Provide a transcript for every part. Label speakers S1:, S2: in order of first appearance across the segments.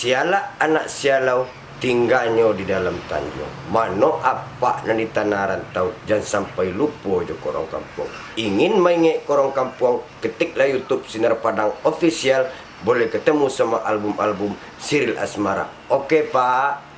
S1: siala anak sialau tinggalnya di dalam tanjung. Mano apa nan di tanah rantau, jangan sampai lupa jo korong kampung. Ingin main korong kampung, ketiklah YouTube Sinar Padang Official, boleh ketemu sama album-album Siril Asmara. Oke, Pak.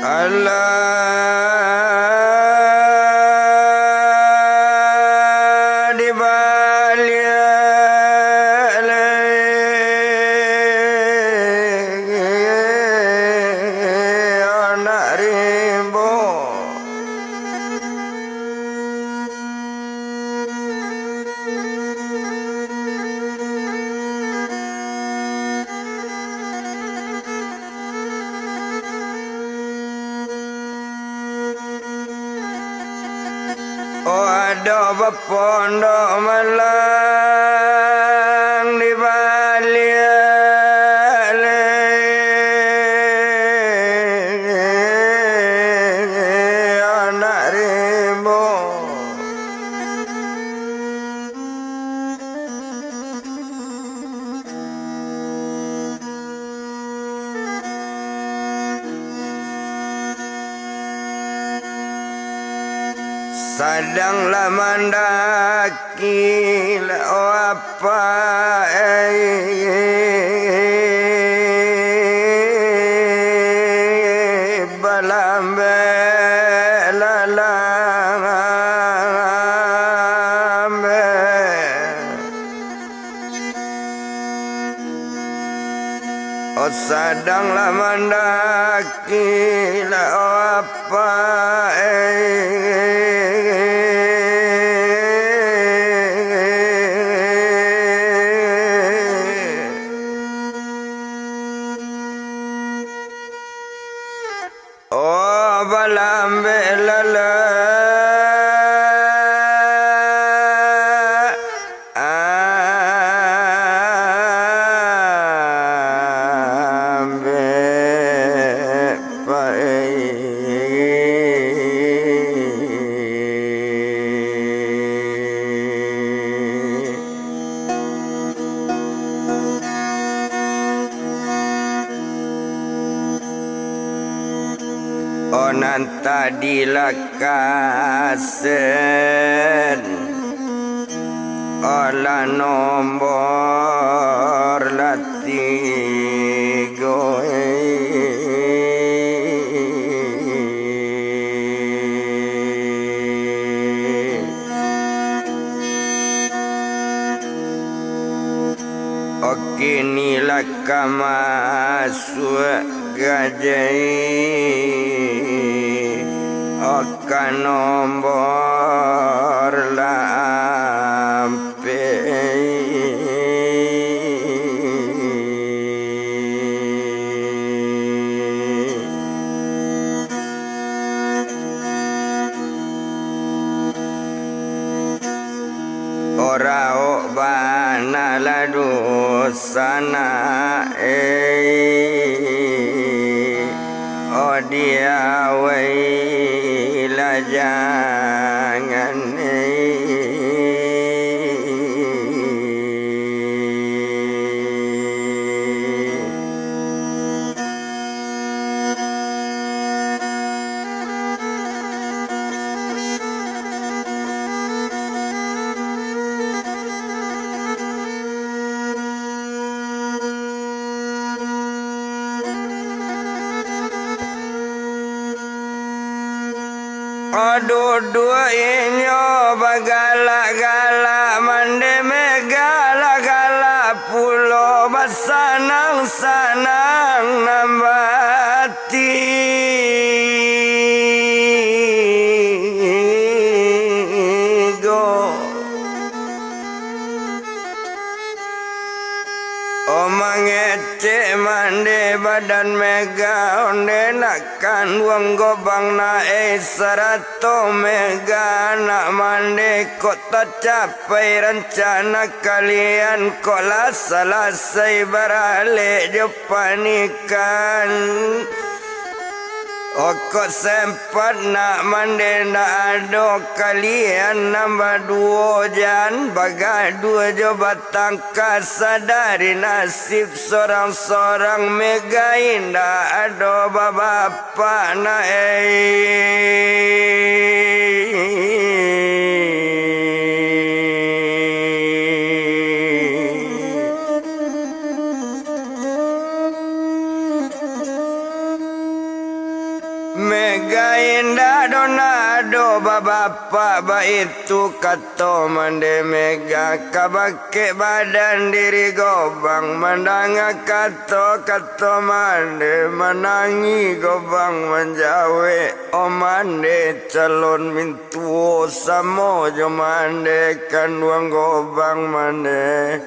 S1: Allah di balik anak rimbo. Oh, ada pondok malang di balik anak rimbo. Sadanglah mandaki apa balambe lalambe. Oh, sadanglah mandaki apa oh balambe lala ambe onan tadi lakasen olah nombor latigo oke nilai kamasuk gajai oka nombor lampe ora bana ladu sana oh dia wailah jangan Aduh duanya bagala-gala mande megala-gala pulau basanang-sanang nambati go omangece mande badan mega onde nakan wong gobang na sarato mega nak mande kota capai rencana kalian kola selesai berale jepanikan Oko sempat nak mande nak ado kalian nambah dua jan bagai dua jo batang kasadari nasib sorang-sorang mega indah ado bapak na Mega indah donado bapak itu kato mande mega kabake badan diri gobang mandanga kato mande menangi gobang menjawe mande calon mintuo samo jo mande kan wang gobang mande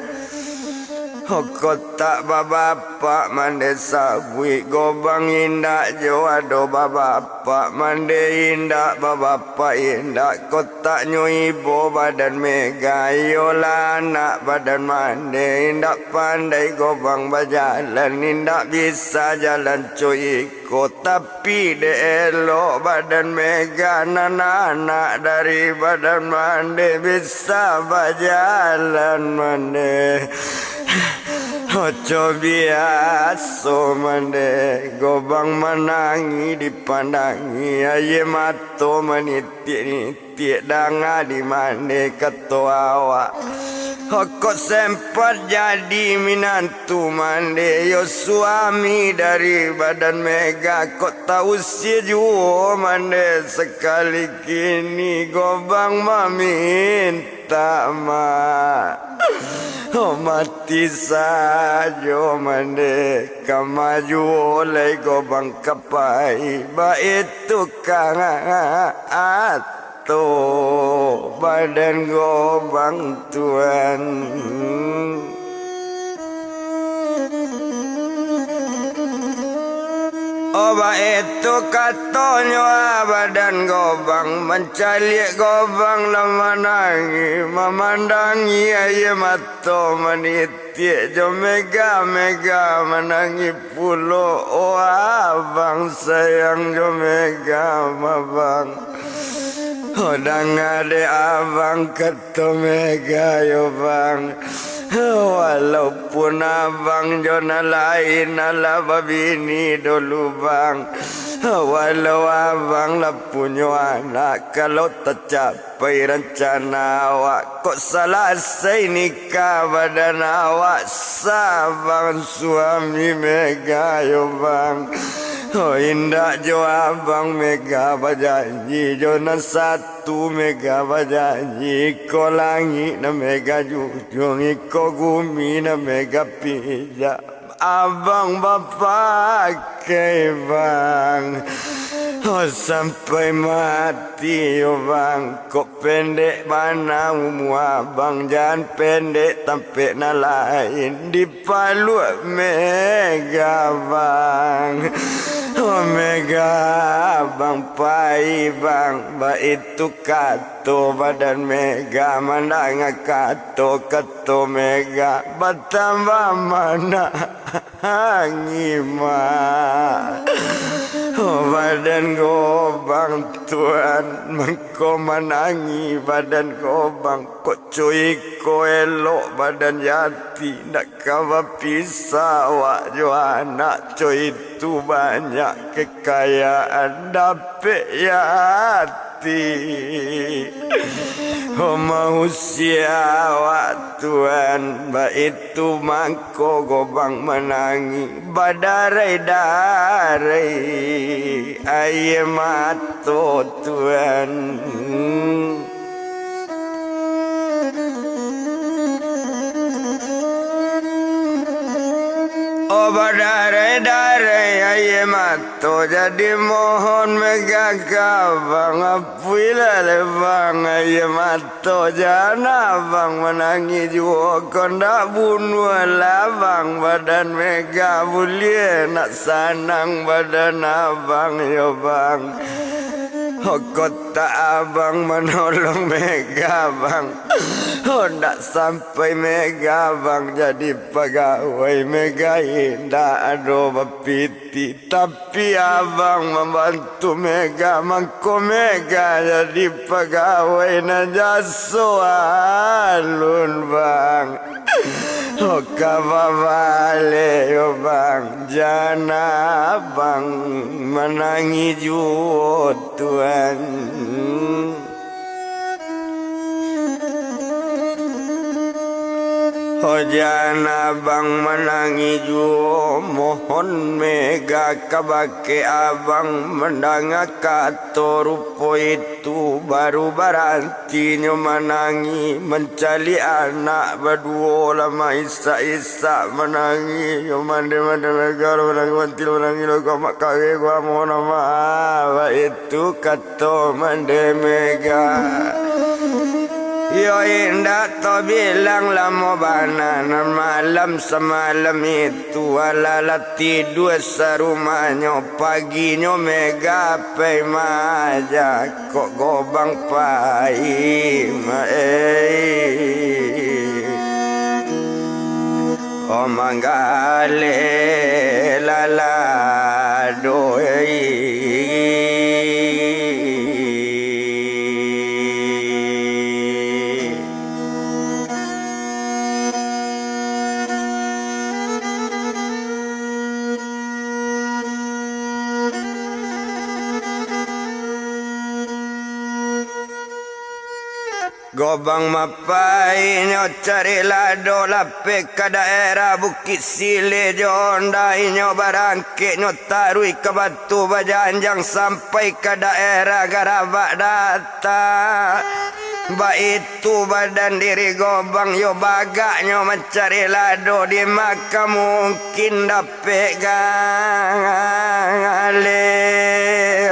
S1: Kota bapak mande sabui gobang indah joado bapak mande indah bapak indah kota ibu badan mega yola anak badan mande indah pandai gobang berjalan indah bisa jalan cuy tapi de elok badan mega anak dari badan mande bisa berjalan mande Ojo biasa mande gobang menangi dipandangi aye mato meniti danga di mande ketua awak Kok sempat jadi minantu mande yo suami dari badan mega kok tahu si juo mande sekali kini gobang meminta mati saja mande kamaju oleh gobang kapai baik tukang atau badan gobang tuan Oba itu katonyo badan gobang mencari gobang lama nangi memandangi aye mato meniti jo mega menangi pulo oh abang sayang jo mega mabang Odang ade abang keto mega yo bang Walaupun abang jona lain ala babini dulu bang Walau abang lah punya anak Kalau tercapai rencana awak Kok selesai nikah badan awak Sabang suami mega yo bang Oh indah jo abang mega berjanji Jona satu mega berjanji Iko langit na mega jujung Iko gumi na mega pijak Abang bapak ke bang Oh sampai mati oh bang Kok pendek mana umur abang Jangan pendek sampai na lain Di palu mega bang Oh mega bang pai bang Ba itu kato badan mega Mandang kato mega Batambah mana angima Oh badan gobang tuan Mengko menangi badan gobang Kok cuy ko elok badan jati Nak kawa pisah wak jo anak cuy itu banyak kekayaan Dapet ya
S2: Oh manusia waktuan ba itu mangko gobang menangi badarai-darai aye mato tuan oh badarai-darai aye mato jadi mohon megagabang apuila lebang aye mato jana bang menangi juo konda bunuh labang badan mega bulie nak sanang badan abang yo bang oh kota abang menolong mega bang oh ndak sampai mega bang jadi pegawai mega indah ado bapiti tapi abang membantu mega mangko mega jadi pegawai na jaso alun bang oh kababale yo bang jana bang menangi juo tuan oh jana bang menangi juo mohon mega kabake abang mendanga kato rupo itu baru barantinyo menangi mencari anak berdua lama isa-isa menangi yo mande-mande mega menangi wantil menangi lo kamak kage gua mohon maaf itu kato mande mega yo indah to bilang lama banana malam semalam itu alala tidur serumahnya paginya mega pe maja kok gobang pai oh manggale lala doi Gobang mapai nyo cari lado lape ke daerah Bukit Sile jondai nyo barangke nyo tarui ke Batu Bajanjang sampai ke daerah Garabak Data ba itu badan diri gobang yo bagak nyo mencari lado di maka mungkin dapet gale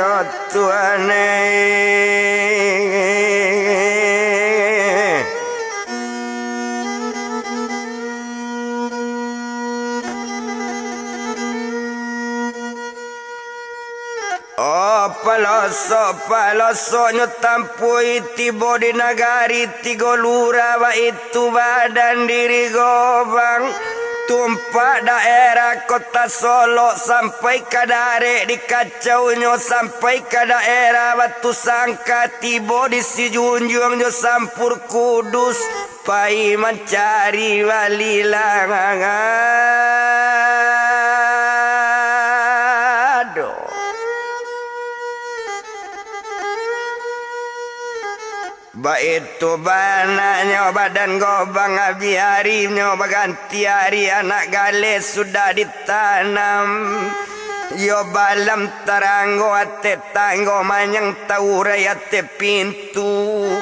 S2: oh tuane oh paloso nyo tampui tibo di nagari tigo lura ba itu badan diri gobang tumpak daerah kota Solo sampai ke Dare di kacau nyo sampai ke daerah Batu Sangka tibo di Sijunjung nyo sampur Kudus pai mencari wali langado ba itu banaknya badan gobang abi harimnya baganti hari anak gale sudah ditanam yo balam taranggo ate tanggo manyang tau rayate pintu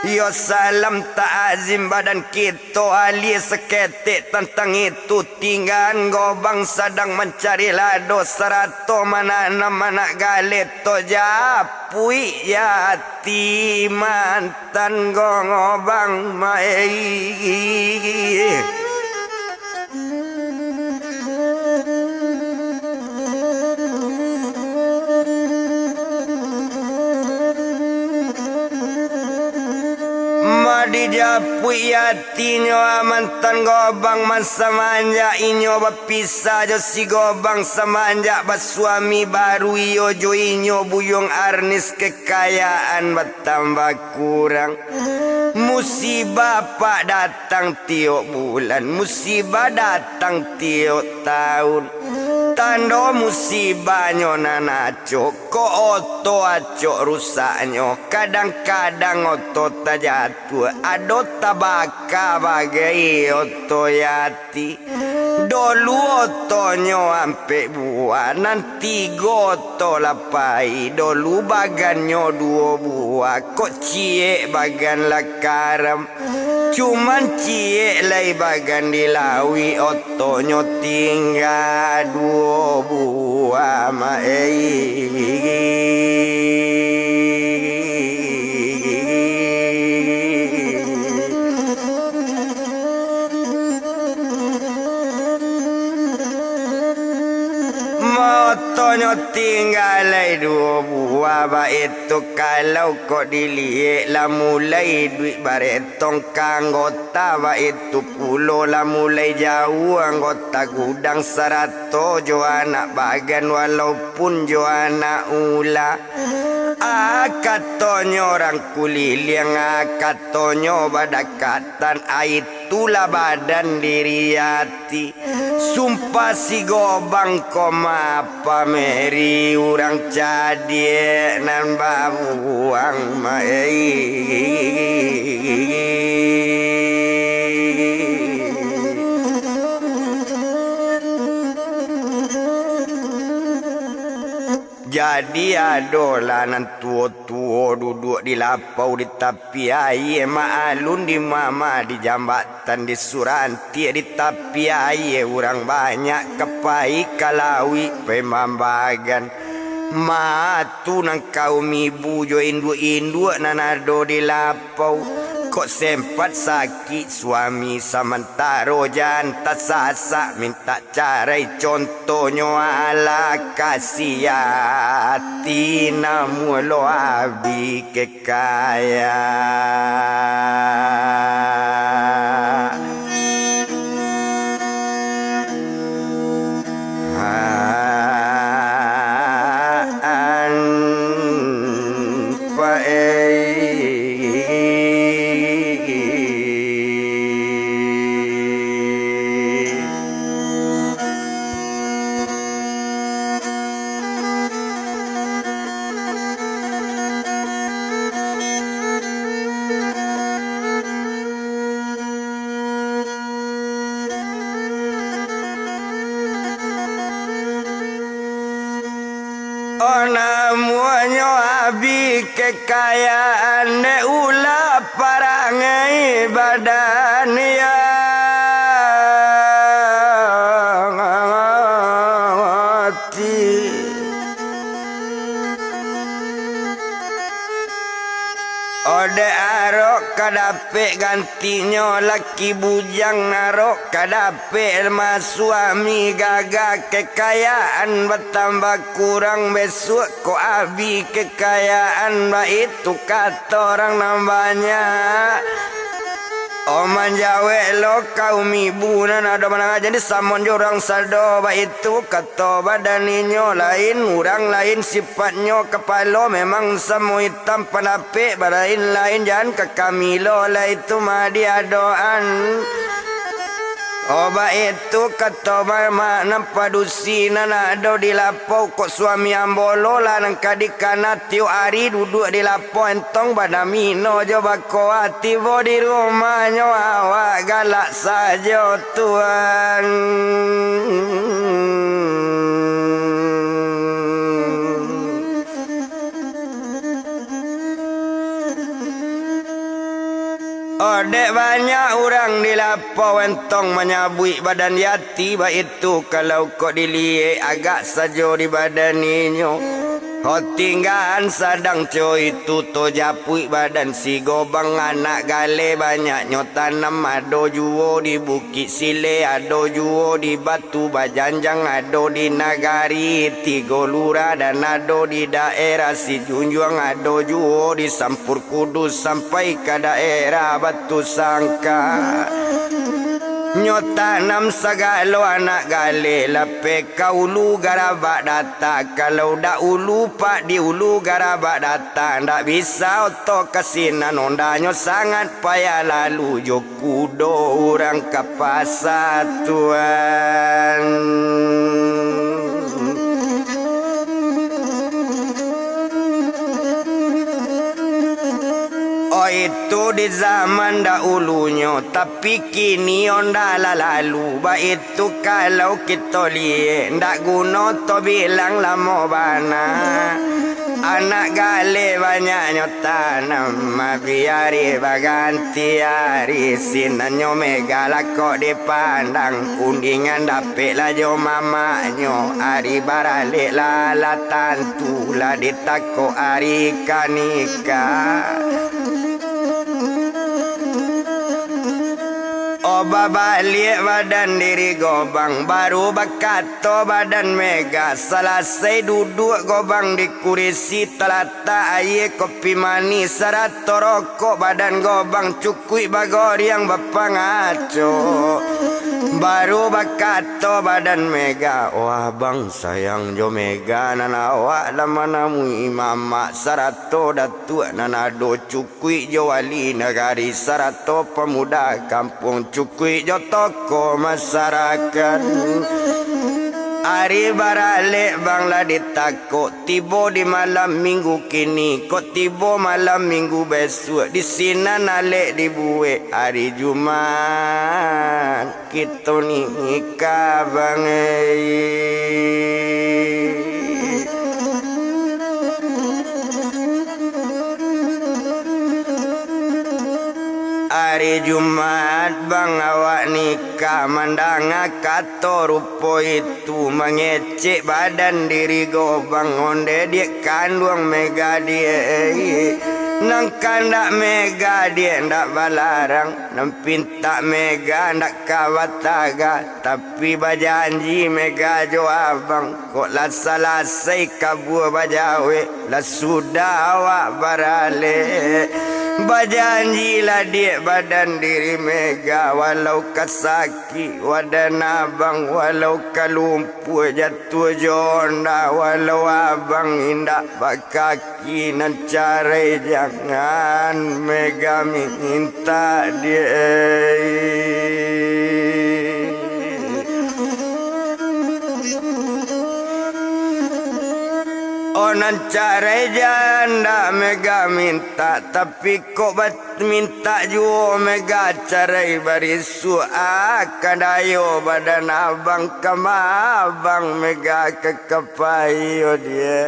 S2: yo salam ta'azim badan kita ahli seketik tentang itu tinggal gobang sedang mencari lado serato mana anak gale to japui yati mantan gobang mai dijapui yatinyo mantan gobang masa manja inyo bapisa jo si gobang semanja basuami baru iyo jo inyo buyong arnis kekayaan bertambah kurang musibah pak datang tiap bulan musibah datang tiap tahun Tando musibahnya nanaco ko oto aco rusaknya kadang-kadang oto tajatuh ado tabaka bagai oto yati dolu otonyo ampe buah nanti goto lapai dolu baganyo duo buah kok cie bagan lakaram cuman cie lai bagan dilawi otonyo tinggal duo buah motonya tinggal dua buah ba itu kalau kok dilihat lah mulai duit baretong kanggota ba itu pulo lah mulai jauh anggota gudang 100 jo anak bagan walaupun jo anak ula katonyo orang kuliling katonyo badakatan itulah badan diri hati sumpah si gobang koma pameri orang cadie nan babuang jadi adolanan tua-tua duduk di lapau di tepi air maalun di mama di jambatan di Suranti di tepi air orang banyak kepai kalawi pemambagan matu nang kaum ibu jo induk nanado di lapau kok sempat sakit suami sementara jantan sasak minta carai contohnya ala kasih hati namu lo abi kekaya namuanyo abi kekayaan ne ula parangai badan ya hati ode arok kadape gantinyo laki bujang narok kadape elma suami gaga kekayaan bertambah kurang besok ko abi kekayaan ba itu kata orang nambahnya Oman jawe lo kaum ibu nan ada mana jadi samon jorang saldo ba itu kata badaninyo lain urang lain sifatnya kepala memang semu hitam panape barain lain jangan ke kami lo lah itu mah dia doan Oba itu kata mama nampak dusi nana do di lapau kok suami ambolo lah nang kadikana tiu hari duduk di lapau entong badamino jo bako hati bo di rumahnya awak galak saja tuan Odek banyak orang di lapau entong menyabui badan yati ba itu kalau kok dilihat agak saja di badan inyo tinggalan sadang coy itu to japui badan si gobang anak gale banyak nyotanam ado juo di bukit sile ado juo di batu bajanjang ado di nagari tigo lura dan ado di daerah si junjuang ado juo di sampur kudus sampai ke daerah batu sangka nyotanam sagalo anak gale lape kaulu garaba data kalau dak ulu pak di ulu garaba data ndak bisa oto kasinan ondanya sangat payah lalu jo kudo orang kapasa tuan itu di zaman dahulunya, tapi kini onda lalu. Itu kalau kita lihat ndak guna to bilang lama bana. Anak gale banyaknya tanam, biari baganti hari sinanyo megala kok dipandang. Undingan dapet lah jo mamanyo, hari baralik lala tantu lah ditako hari kanika. Oba balik badan diri gobang, baru bakato badan mega. Selesai duduk gobang di kursi, telata aye kopi manis sarato rokok. Badan gobang cukui bagor yang bapak ngaco. Baru bakato badan mega, wah bang sayang jo mega. Nana awak lama namui mama sarato datuk. Nana do cukui jo wali negari sarato pemuda kampung. Cukui jo toko masyarakat. Hari baralik bang lah ditakut. Tiba di malam minggu kini, kok tiba malam minggu besok. Di sini nalik dibuat hari Jumat. Kita nikah bang. Hari Jumat bang awak nikah. Mandang kata rupo itu mengecek badan diri gobang. Onde dia kandung mega dia. Nang kandak mega dia ndak balarang. Nang pinta mega ndak kawataga. Tapi bajanji mega jo abang. Kok lah salasai kabur bajawe. Lah sudah awak barale. Bajanjilah dia badan diri mega. Walau kasaki wadan abang. Walau kalumpuh jatuh jonda. Walau abang indak bakaki nan carai jangan mega minta dia. Onan carai janda mega minta, tapi kok bat minta juo mega carai barisu akadayo badan abang kama abang mega kekapayo dia.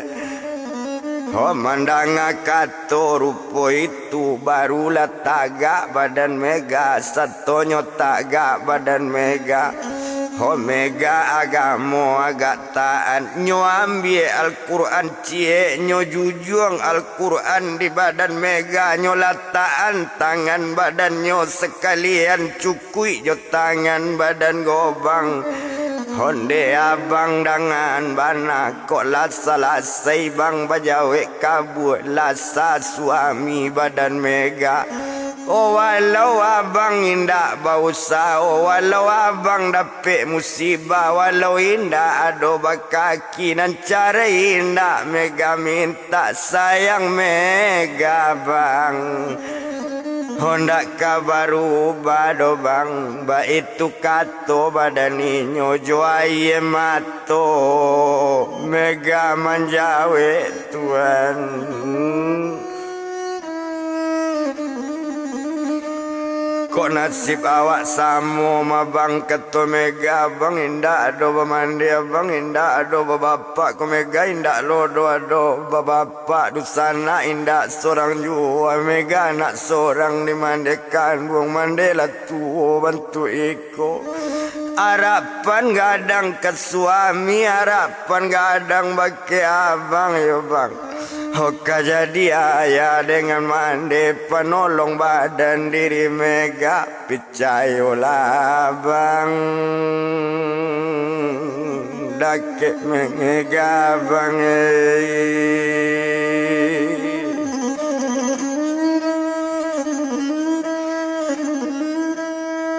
S2: Oh mandang kato rupo itu barulah tagak badan mega. Satonyo tagak badan mega. Oh mega agamo agak taan. Nyo ambil Al-Quran cie. Nyo jujung Al-Quran di badan mega. Nyo lataan tangan badan nyo sekalian. Cukui jo tangan badan gobang. Honde abang dengan bana. Kok lasa lasai bang bajawe kabut. Lasa suami badan mega. Oh walau abang indak bausa. Oh walau abang dapet musibah. Walau indak ado bakaki nan cara indak mega minta sayang mega bang. Hondak kabaru bado bang. Ba itu kato badani nyojo aye mato. Mega manjawe tuan. Kok nasib awak samo mabang keto mega bang. Indak ado bamandi abang. Indak ado bapak ko mega. Indak lodo ado bapak dusana. Indak seorang jua mega. Nak seorang dimandekan buang mandela tuo bantu iko. Harapan gadang ke suami. Harapan gadang bagi abang yo bang. Oka jadi ayah dengan mandi penolong badan diri mega. Picayolah bang. Dakik mega bang.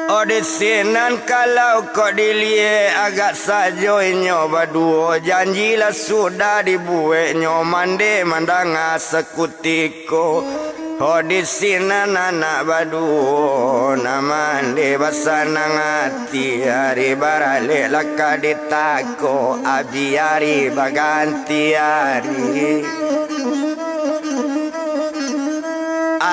S2: Oh di sinan kalau kau dilihat agak sajo inyo baduo. Janjilah sudah dibuat nyo mande mandang sekutiko. Oh di sinan anak baduo na mande basanang hati. Hari baralik laka ditako. Abi hari baganti hari.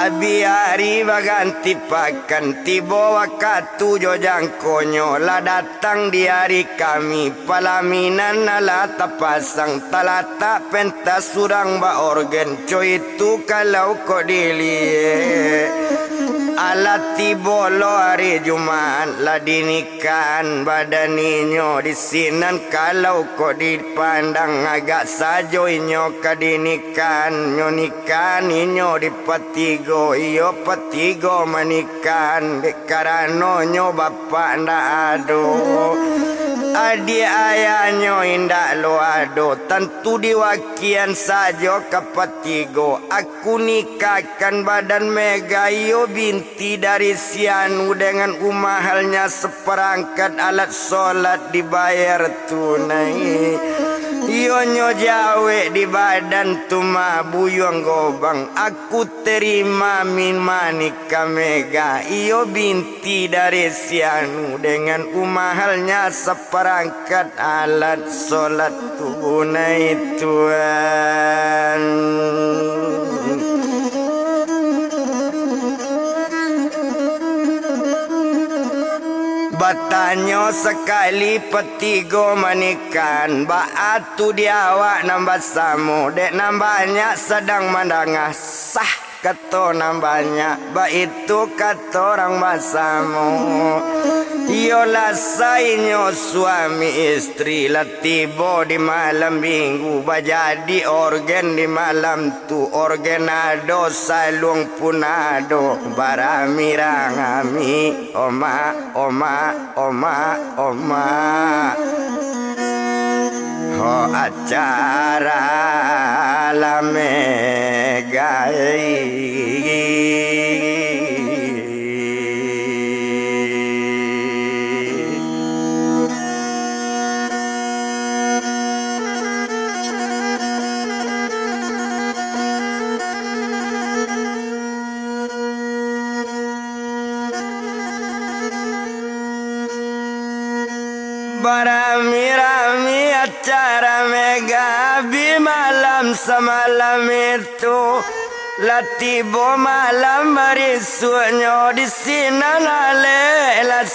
S2: Abi hari baganti pakan tiba waktu jojang konyo lah datang di hari kami palaminan nala tapasang talata pentas surang ba organ coy itu kalau kau dilie alat tibolo hari Jumat lah dinikan badaninyo di sinan kalau kau dipandang agak sajoinyo kadinikan nyonikan inyo di patigo iyo patigo manikan dekarano nyo bapak nda ado adi ayahnya indak lo ado tentu diwakian saja kapatigo aku nikahkan badan mega yo binti dari sianu dengan umahalnya seperangkat alat solat dibayar tunai Ionyo jawe di badan tuma buyong gobang aku terima min manika mega iyo binti dari sianu dengan umahalnya seperangkat alat solat tunai Tuhan Batanyo sekali petigo manikan Baatu diawak nambah samu Dek nambahnya sedang mandangah Sah kato nambahnya Ba itu kato orang basamu Yolah sainyo suami istri Latibo di malam minggu Bajadi organ di malam tu Organado salung punado Baramirangami Oma Ho acara Barami-rami acara mega Bi malam semalam itu Latibo malam berisunya di sini nalela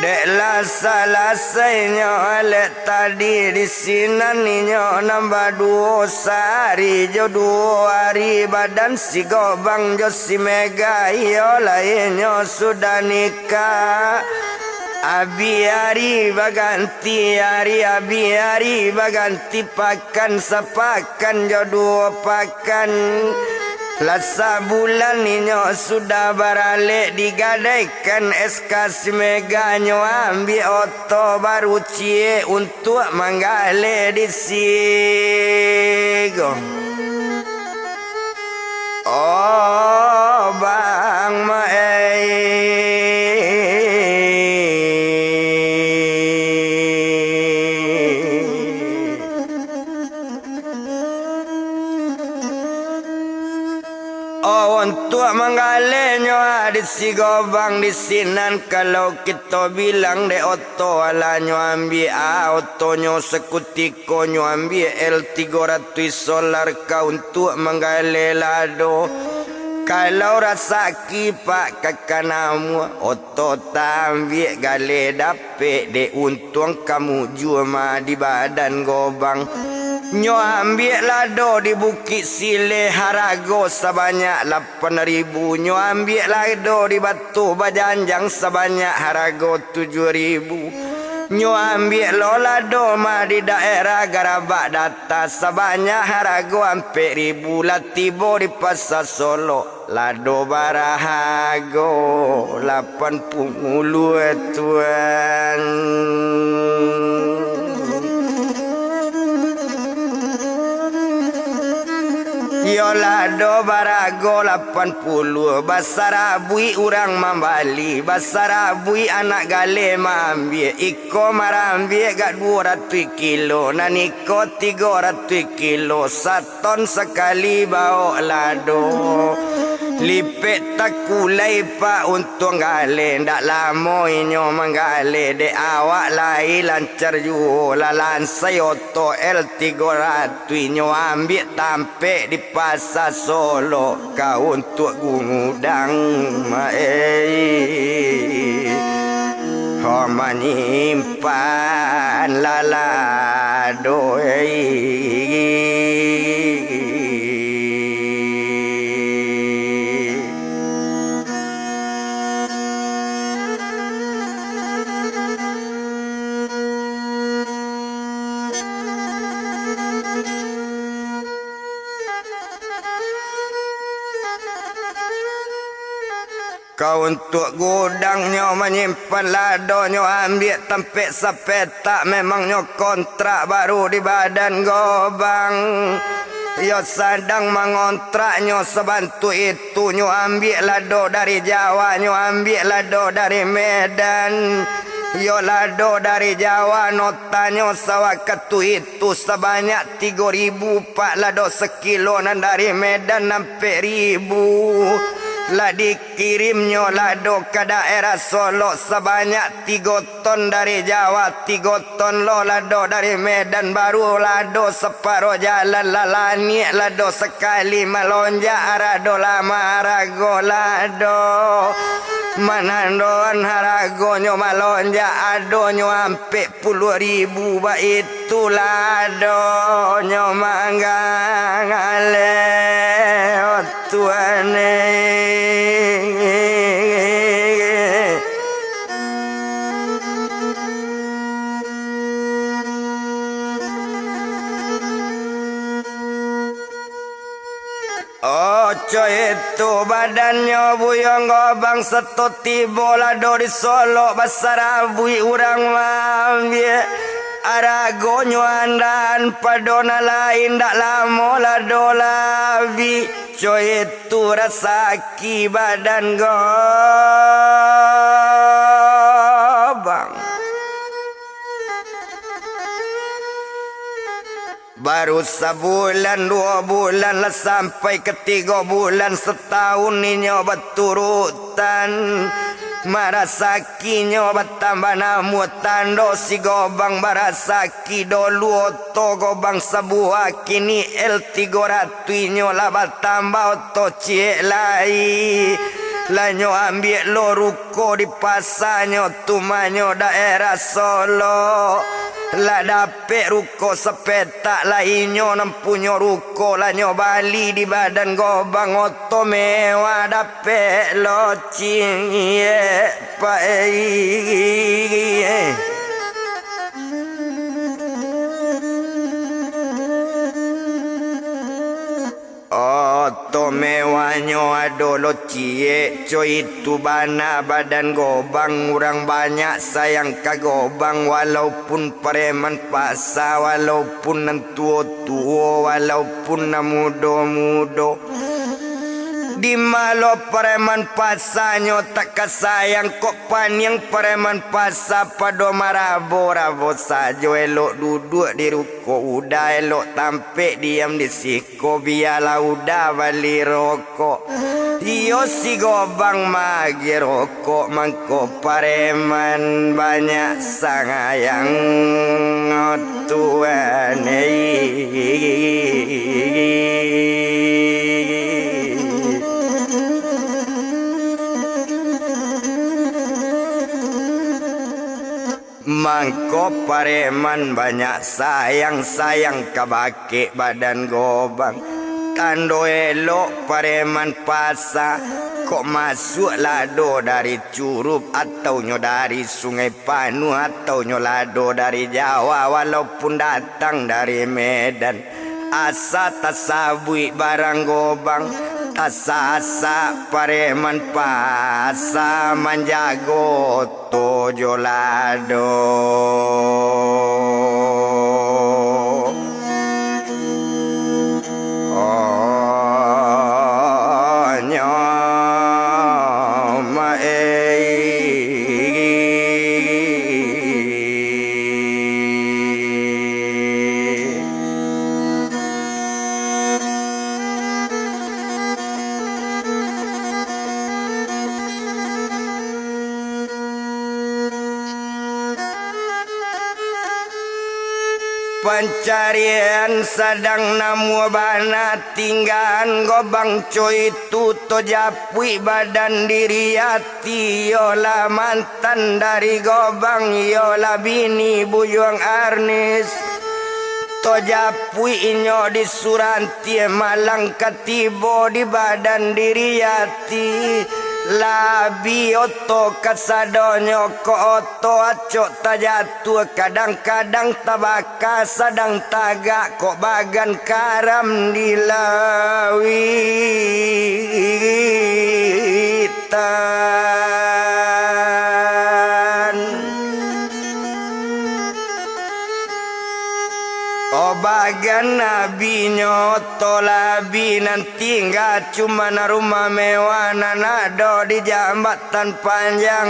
S2: Deklah salah sainyo alek tadi di sini ninyo nambah dua sehari jo dua hari badan si gobang jo si mega iyo lainyo sudah nikah Abi hari baganti hari abi hari baganti pakan sepakan jo dua pakan Lasa bulan ninyo sudah barale digadaikan SK si mega nyo ambil oto baru cie untuk manggale di sigo. Oh bang untuk menggalenyo di si gobang di sinan kalau kita bilang de oto alanyo ambil otonyo sekutiko nyo ambil L300 solar ka untuk menggale lado kalau rasa kipak kakanamu oto tambik gale dapet de untung kamu juma di badan gobang Nyo ambil lado di Bukit Sile Harago sebanyak 8,000 Nyo ambil lado di Batu Bajanjang sebanyak Harago 7,000 Nyo ambil lo lado mah di daerah Garabak Data sebanyak Harago 4,000 Latibo di Pasar Solo lado barahago 80 tuan Yolado barago 80 Basarabui urang mambali Basarabui anak gale mambie Iko marambie gak 200 kilo Naniko 300 kilo Saton sekali bawa lado Lipet tak kulai pa untuk gale ndak lamo inyo manggale de awak lai lancar ju lalan sayoto L300 inyo ambil tampe di pasar Solo kau untuk gungudang ho menyimpan lalado kau untuk gudangnya menyimpan ladonyo ambil tempat sepetak memangnya kontrak baru di badan gobang yo sedang mengontraknya sebantu itu nyo ambil lado dari Jawa nyo ambil lado dari Medan yo lado dari Jawa notanyo sawah ketu itu sebanyak 3.000 pak lado sekilo nan dari Medan sampai 1.000 lah dikirimnya lado ke daerah Solo sebanyak 3 ton dari Jawa 3 ton lo lado dari Medan baru lado separuh jalan lalani lado sekali melonjak arado lama arago lado manandon haragonyo malonjak adonyo ampe 10.000 ba itu lado nyo manggale tuane Ojo itu badannya buyong gobang setoti bola di Solo basara bui urang mambie aragonyo andan padona lain dak lamo lado lavi coy itu rasaki badan gobang baru sebulan 2 bulan lah sampai ke 3 bulan setahun ninyo berturutan marasakinyo bertambah namu tando si gobang barasaki dolu oto gobang sebuah kini L300 inyo lah bertambah oto cie lai lanyo ambil lo ruko di pasarnya tumanyo daerah Solo lah dapet ruko sepetak lainyo nempunyo ruko lanyo Bali di badan gobang oto mewah dapet lo cing ye oto mewahnya ado lo cie coy itu bana badan gobang orang banyak sayang ka gobang walaupun preman paksa walaupun nentuo-tuo walaupun mudo-mudo di malo preman pasanyo tak kasayang kok panyang preman pasa pado marabo-rabo sajo elok duduk di ruko udah elok tampe diam di siko biarlah udah bali rokok iyo si gobang magi rokok mangko preman banyak sangayang tuan mangko pareman banyak sayang-sayang kabake badan gobang tando elok pareman pasa kok masuk lado dari Curup atau nyo dari Sungai Panu atau nyo lado dari Jawa walaupun datang dari Medan asa tasabui barang gobang asa pareman pasa manjago tojo lado pancarian sadang namu bana tinggan gobang coy tu to japui badan diri hati yola mantan dari gobang yola bini buyuang Arnis to japui inyo di Suranti malang katibo di badan diri hati labi oto kasadonyo ko oto acok tajatu kadang-kadang tabaka sadang tagak kok bagan karam dilawitan o bagan nabi nyoto labi nanti nggak cuma rumah mewah nanado di jambatan panjang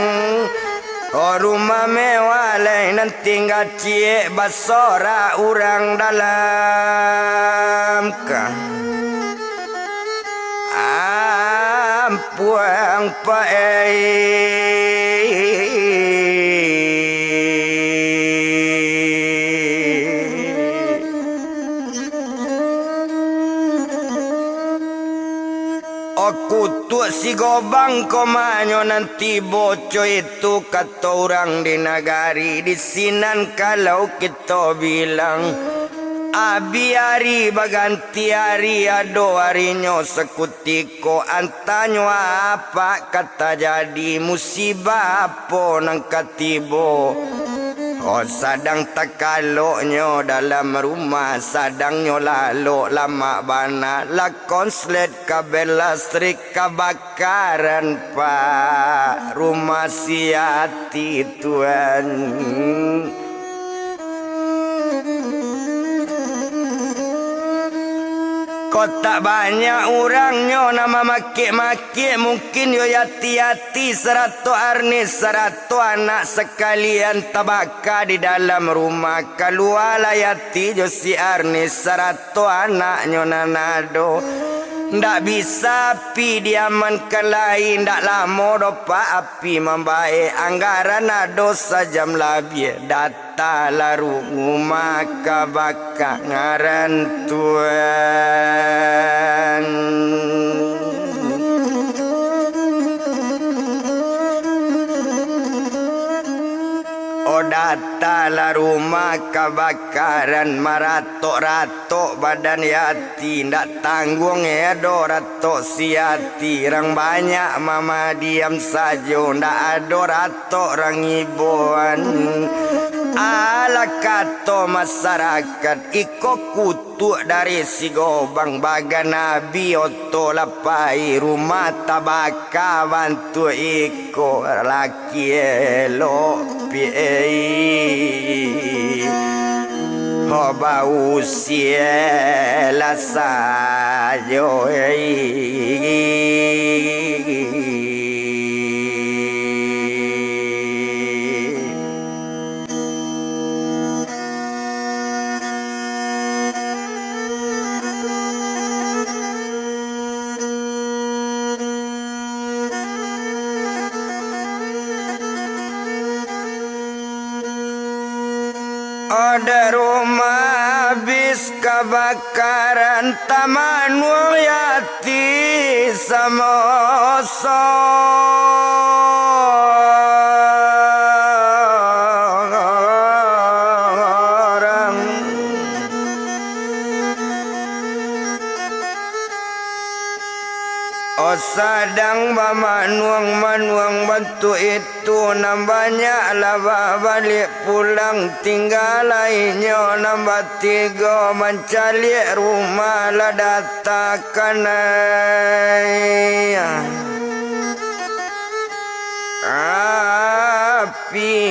S2: o rumah mewah lain nanti nggak cie basora urang dalam kah ampuang kutu si gobang komanyo nanti boco itu kata orang di nagari di sinan kalau kita bilang abi hari baganti hari ado harinya sekutiko antanyo apa kata jadi musibah apa nang katibo oh sadang takaloknyo dalam rumah sadangnya lalu lama bana la konslet kabel listrik kebakaran pak rumah si hati Tuhan kota banyak orangnya nama make-make mungkin yo yati-yati 100 Arnis 100 anak sekalian tabaka di dalam rumah keluar yati jo si Arnis 100 anaknya nanado ndak bisa api diamankan lain ndak lama dopa api membaik anggaran ado sajam labie data laru maka baka ngaran Tuhan data la rumah kebakaran maratok-ratok badan yati ndak tanggung edo ratok si yati orang banyak mama diam saja ndak ada ratok orang ibuan ala kato masyarakat iko kutuk dari si gobang baga nabi oto lapai rumah tabaka bantu iko laki elok Hoba usia la sayo ada rumah habis kebakaran taman yati samoso sadang manuang bantu itu nambahnya laba balik pulang tinggal lainnya nambah 3 mencari rumah lah datakan api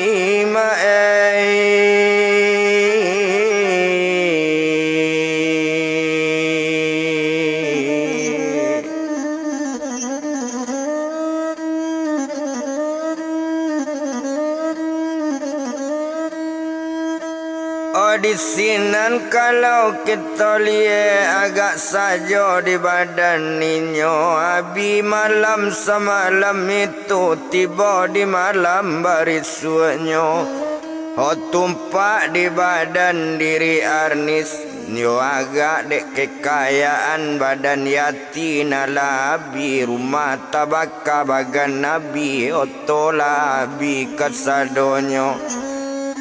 S2: di sinan kalau kita lihat agak saja di badan ninyo abi malam semalam itu tiba di malam barisuanyo Oh tumpak di badan diri Arnis Nyo agak dek kekayaan badan yati nalabi Rumah tabaka bagan nabi Oto labi kesadonyo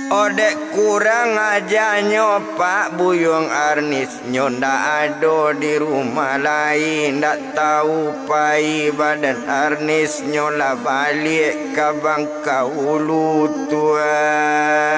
S2: Odek kurang aja nyo Pak Buyung Arnis Nyo ndak ado di rumah lain Ndak tahu pai badan Arnis Nyo lah balik ke Bangka Ulu Tuan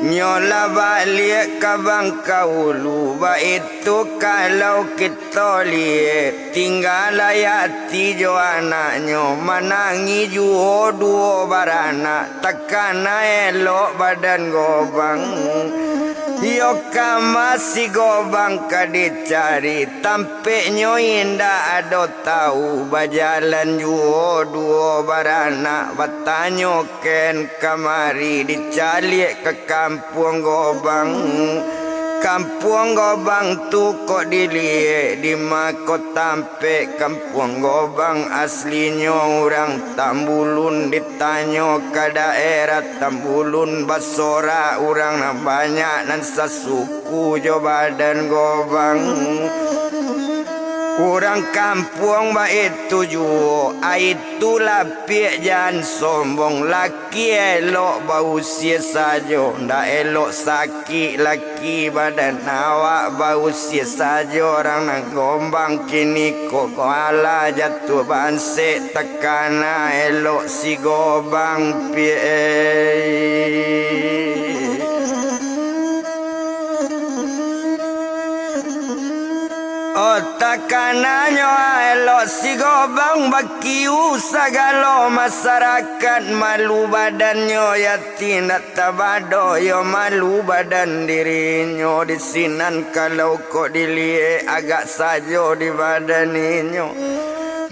S2: Nyola balik ke Bangka Ulu Itu kalau kita lihat Tinggal ayati jo anaknya Menangi juo duo baranak Takana elok badan gobang Yoka masih gobang ka dicari Tampeknya indah ado tahu Bajalan juo duo baranak Batanyo ken kamari Dicalik ke kampung gobang Kampung gobang tu kok dilihat Di mako tampe kampung gobang Aslinya orang Tambulun Ditanyo ke daerah Tambulun Basora orang na banyak nan sasuku jo badan gobang Orang kampung ba itu juo Itu lapik jangan sombong Laki elok bau sia sajo Ndak elok sakit laki badan awak bau sia sajo Orang nak gombang kini kok ala jatuh bansek Tekana elok si gobang pie Takananyo elok si gobang bakiu sagalo masyarakat malu badannya ya tindak tabado yo malu badan dirinya disinan kalau kok dilihat agak sajo di badaninyo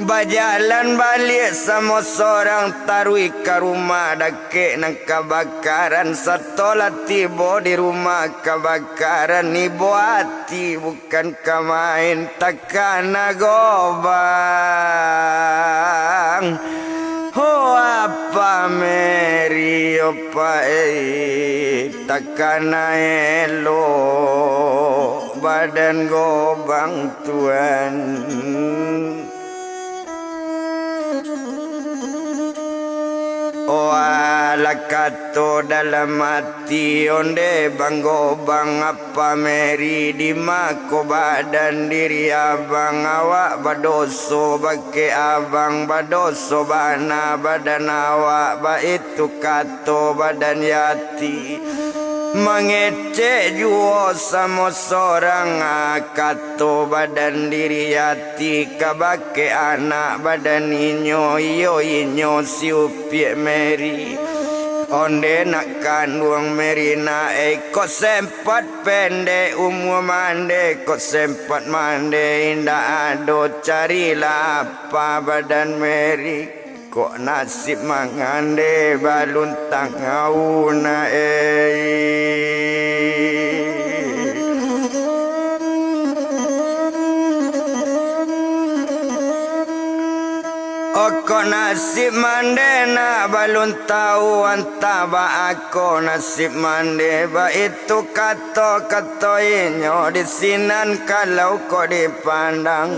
S2: Bajalan balik sama seorang tarui ke rumah Dake nang kebakaran Satolah tiba di rumah kebakaran Ibu hati bukan kemain Takana gobang Oh apa Mary opa Takana elo badan gobang Tuan Oh ala kato dalam hati onde bang gobang apa Mary di mako badan diri abang awak badoso bake abang badoso bana badan awak ba itu kato badan yati Mengecek juo sama seorang kato badan diri yati kabake anak badan inyo inyo si upiek Mary Onde nak kandung Mary na kok sempat pendek umur mande Kok sempat mande indah ado carilah apa badan Mary Kok nasib mangande balun tangau na Kok nasib mande na balun tahu antaba ako nasib mande ba itu kato inyo disinan kalau kok dipandang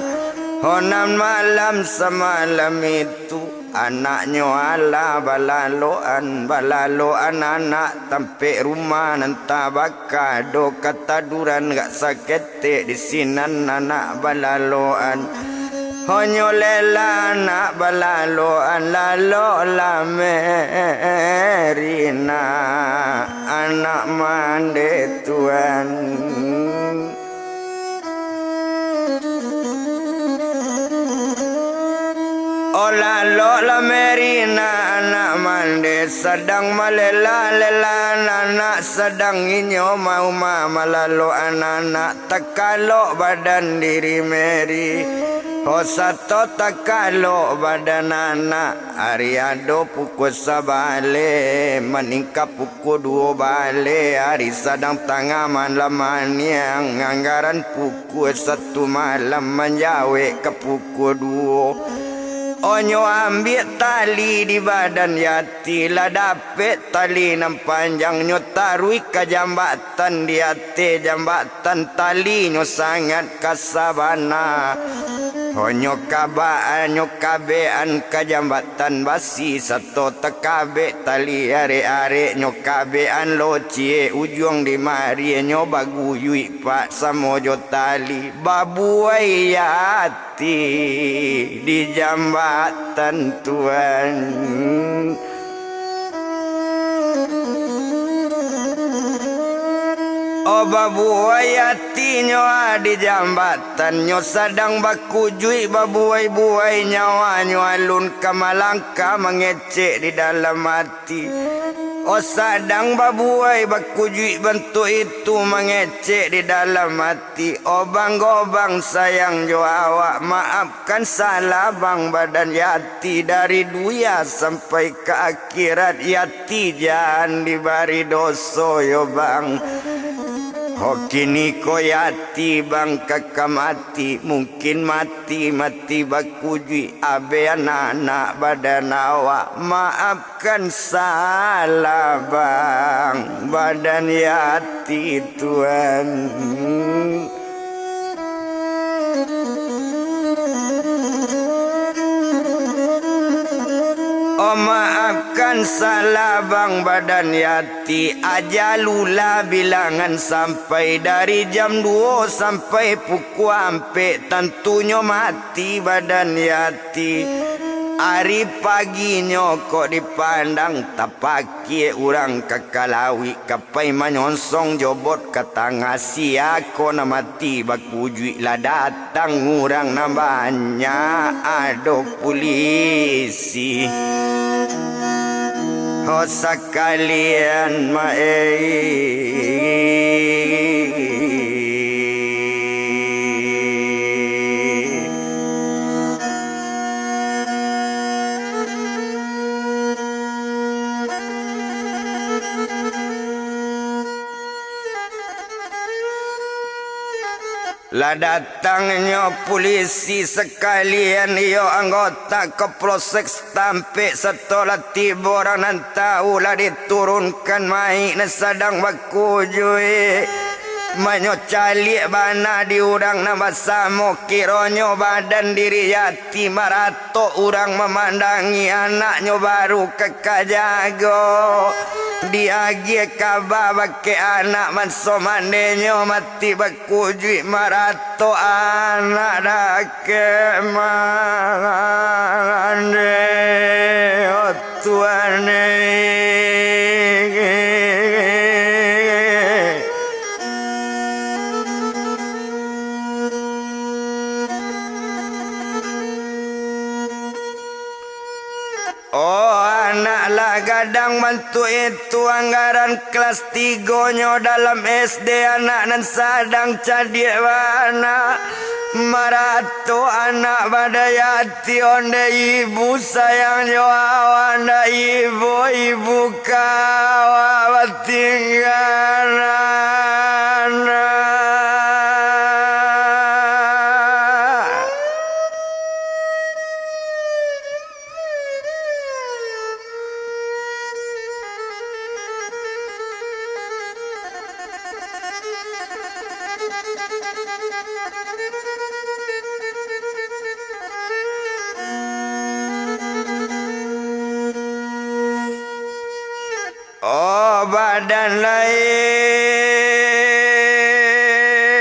S2: Honam malam semalam itu Anaknya ala balaloan anak tampe rumah nanta bakado kata duran gak sakit di sinan anak balaloan Honyo lela anak balaloan lalo la Merina anak mande Tuan Ola lola Merina anak mande sedang malela anak sedang inyo mau malalo anak tekalo badan diri Mary Sato takalo badanana Ariado pukul sabale Meningkat pukul 2 bale Hari sadang tangaman laman yang Anggaran pukul 1 malam Menjawe ke pukul 2 Onyo ambil tali di badan yati lah dapet tali nam panjang nyo tarui ke jambatan di hati jambatan tali nyo sangat kasabana Onyo kabaan nyo kabean ke jambatan basi satu tekabe tali are-are nyo kabean locie ujung di mari nyo baguyui pak samojo tali babuai yati di jambatan Tuhan. Oh babuai hati nyo di jambatan nyo sadang bakujui babuai-buai nyawa nyo alun kamalangka mengecek di dalam hati. Oh sadang babuai bakujui bentuk itu mengecek di dalam hati. Oh bang gobang sayang jo awak maafkan salah bang badan yati dari dunia sampai ke akhirat yati jangan dibari doso yo bang. Oh kini ko yati bang kakak mati mungkin mati bakujui abe anak badan awak maafkan salah bang badan yati Tuhan. Oh maafkan salah bang badan yati ajalula bilangan sampai dari jam 2 sampai pukul ampe tentunya mati badan yati. Hari paginya kok dipandang tapaki orang kakalawi kapai manyonsong jobot kata ngasi aku namati bakujui lah datang orang namanya ado polisi. Oh sekalian lah datangnya polisi sekalian yo anggota keprosek sampai setelah tiba orang nan tahu lah diturunkan mai sedang bakujui manyo calik bana diurang nama samo kironyo badan diri yati marato urang memandangi anaknya baru kekajago diagi kababa ke anak manso mandenyo mati bakujui marato anak dake mande o tuane. Oh anak lah gadang bantu itu anggaran kelas 3 nyo dalam SD anak nan sadang cadik wana marato anak badayati onde ibu sayang nyo awanda ibu kawa tinggalan. Oh badan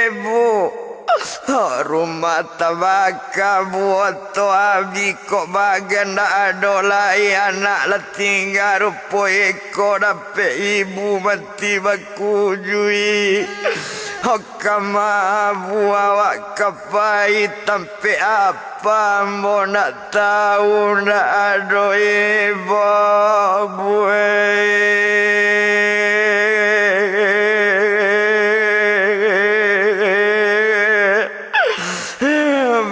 S2: ibu rumah tabaka buat to abi kok bagian dak ada lai anak lah tinggal rupo eko dape ibu mati bakujui. Kama awak kapai tampe apa mo nak tahu nak ada ibu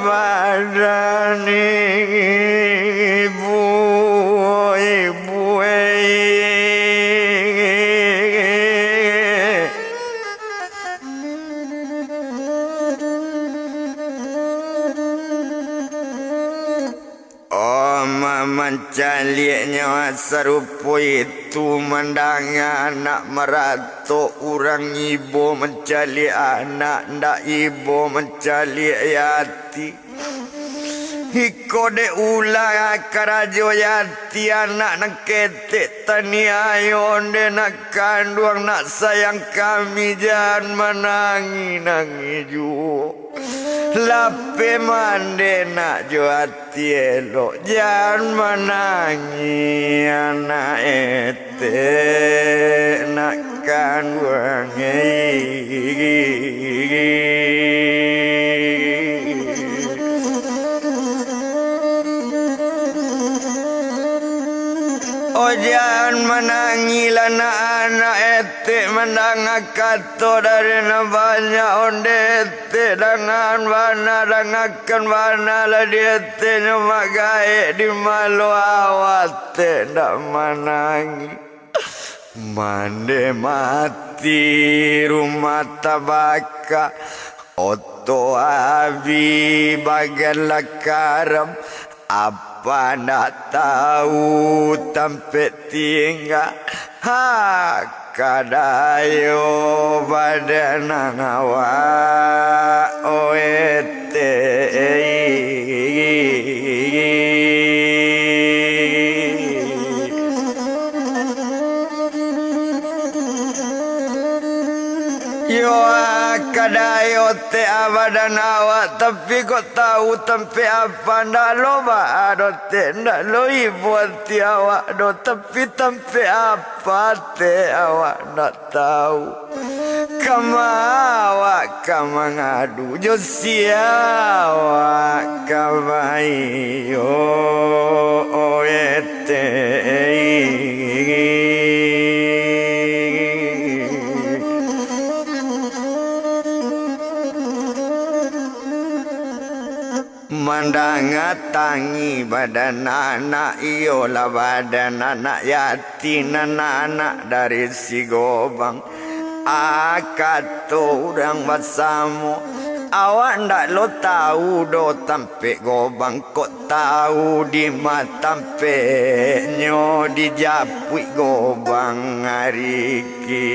S2: badan Mancalinya serupa itu mendang anak merato orang ibu mencali anak ndak ibu mencali yati Hiko de ula karajo yati anak nak ketek tani ayon de nak kanduang nak sayang kami jangan menangi juo Lape mande nak jo hati elok jangan menangi anak ete nak kanduang Oh jangan menangilah anak ete menang kato dari banyak onde ete dengan warna dengakan warna lah di ete nyomak gaek di malu awat ndak menangi mande mati rumah tabaka oto abi bagian lakaram apa nak tahu tempat tinggal kadayo badan awak oete yo kadayo te abadan awak tapi kau tahu tempe apa ndak loba do te ndak lo ibu ti awak do tapi tempe apa te awak ndak tahu kama awak kama ngadu jo siawak kama iyo oete Mandanga tangi badan anak iolah badan anak yatim anak dari si gobang akad orang basamu awak ndak lo tahu do tampe gobang kok tahu di matampe nyo dijapui gobang ariki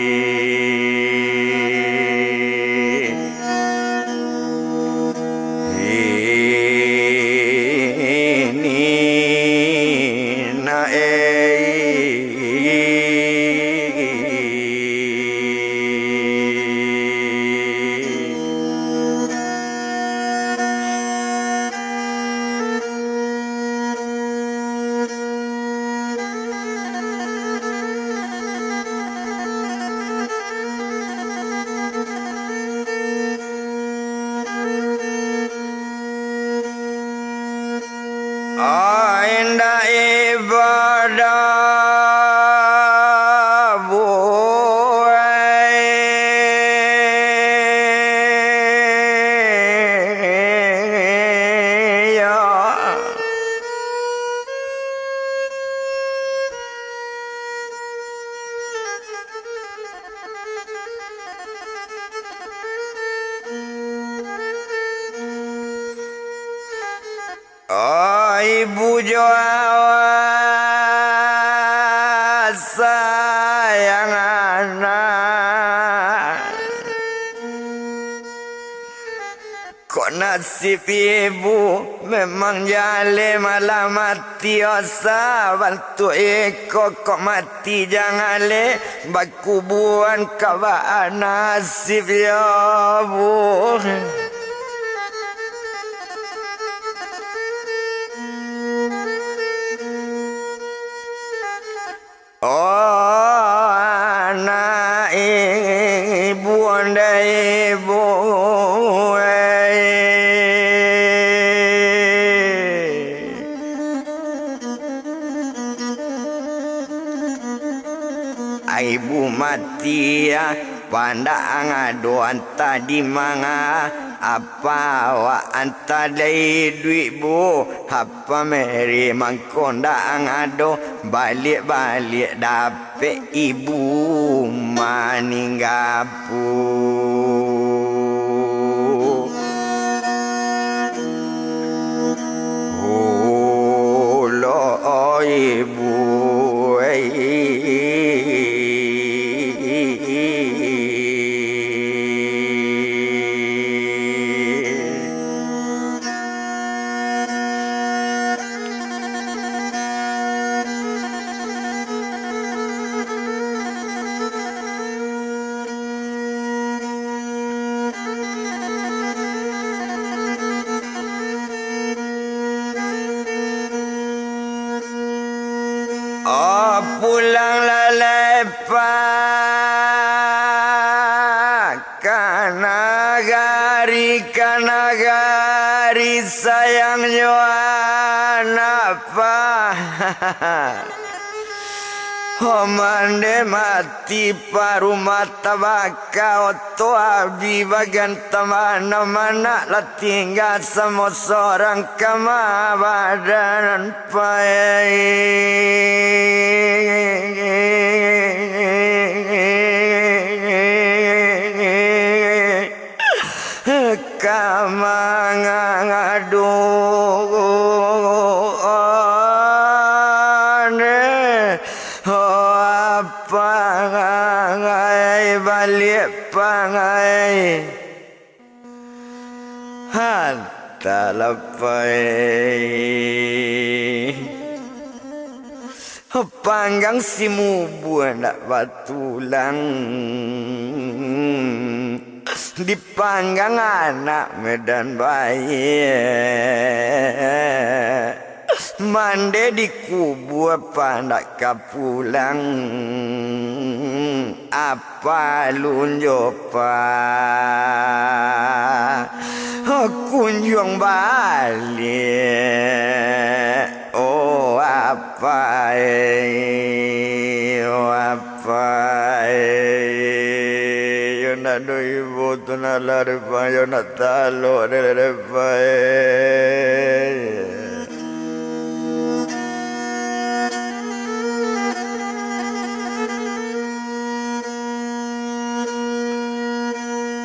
S2: indah ibadah buai ya ibu Jawa sayang anak kok nasib ibu memang jale malah mati osa bantu eko kok mati jangan le bakubuan kawa nasib ya bu Oh anak ibu anda ibu ibu mati ya pandang ado anta di manga apa wa anta dai duit bu apa meri mangkonda ado balik-balik dapet ibu maninggapu lo kanagari sayang Yohan apa Homande mati paru mata baka oto abi bagan tamana mana la tinggal sama seorang kama badan kama ngadu pangai balik pangai hatta lapai panggang si mubu nak batulang dipanggang anak medan bayi mande di kubu apa nak kapulang apa lunjopa kunjung balik oh apa yo nak do ibu tu nak lari pa yo nak talo de pa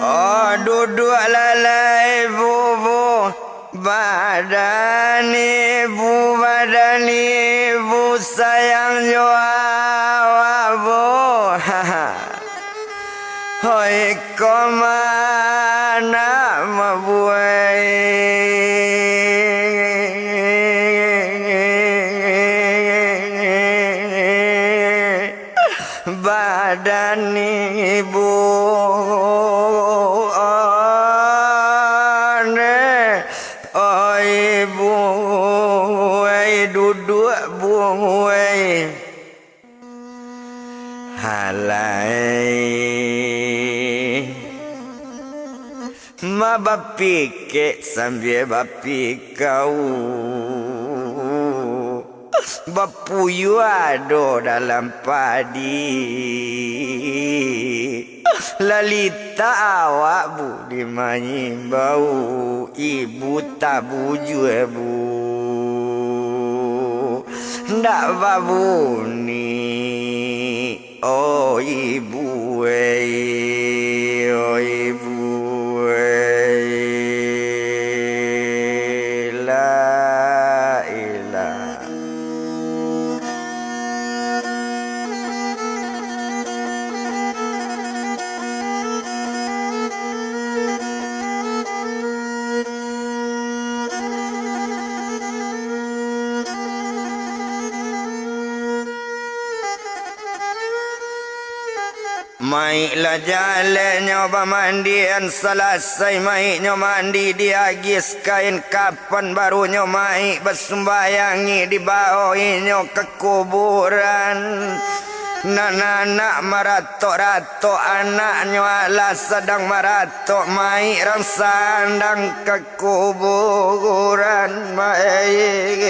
S2: oh duduk lalai bubu badan ibu sayang jawab hoi komana mabuai badan ibu duduk buai halai ma bapike sambil bapikau bapuyu ado dalam padi lalita awak budi manyimbau ibu tabuju bu ndak babuni oh ibu la ilah Maiklah jalan nyoba mandian selesai maik nyoba mandi diagis kain kapan baru nyoba maik bersumbayangi di bawah nyo ke kuburan nak maratok-ratok anaknya ala sedang maratok maik rang sandang ke kuburan maik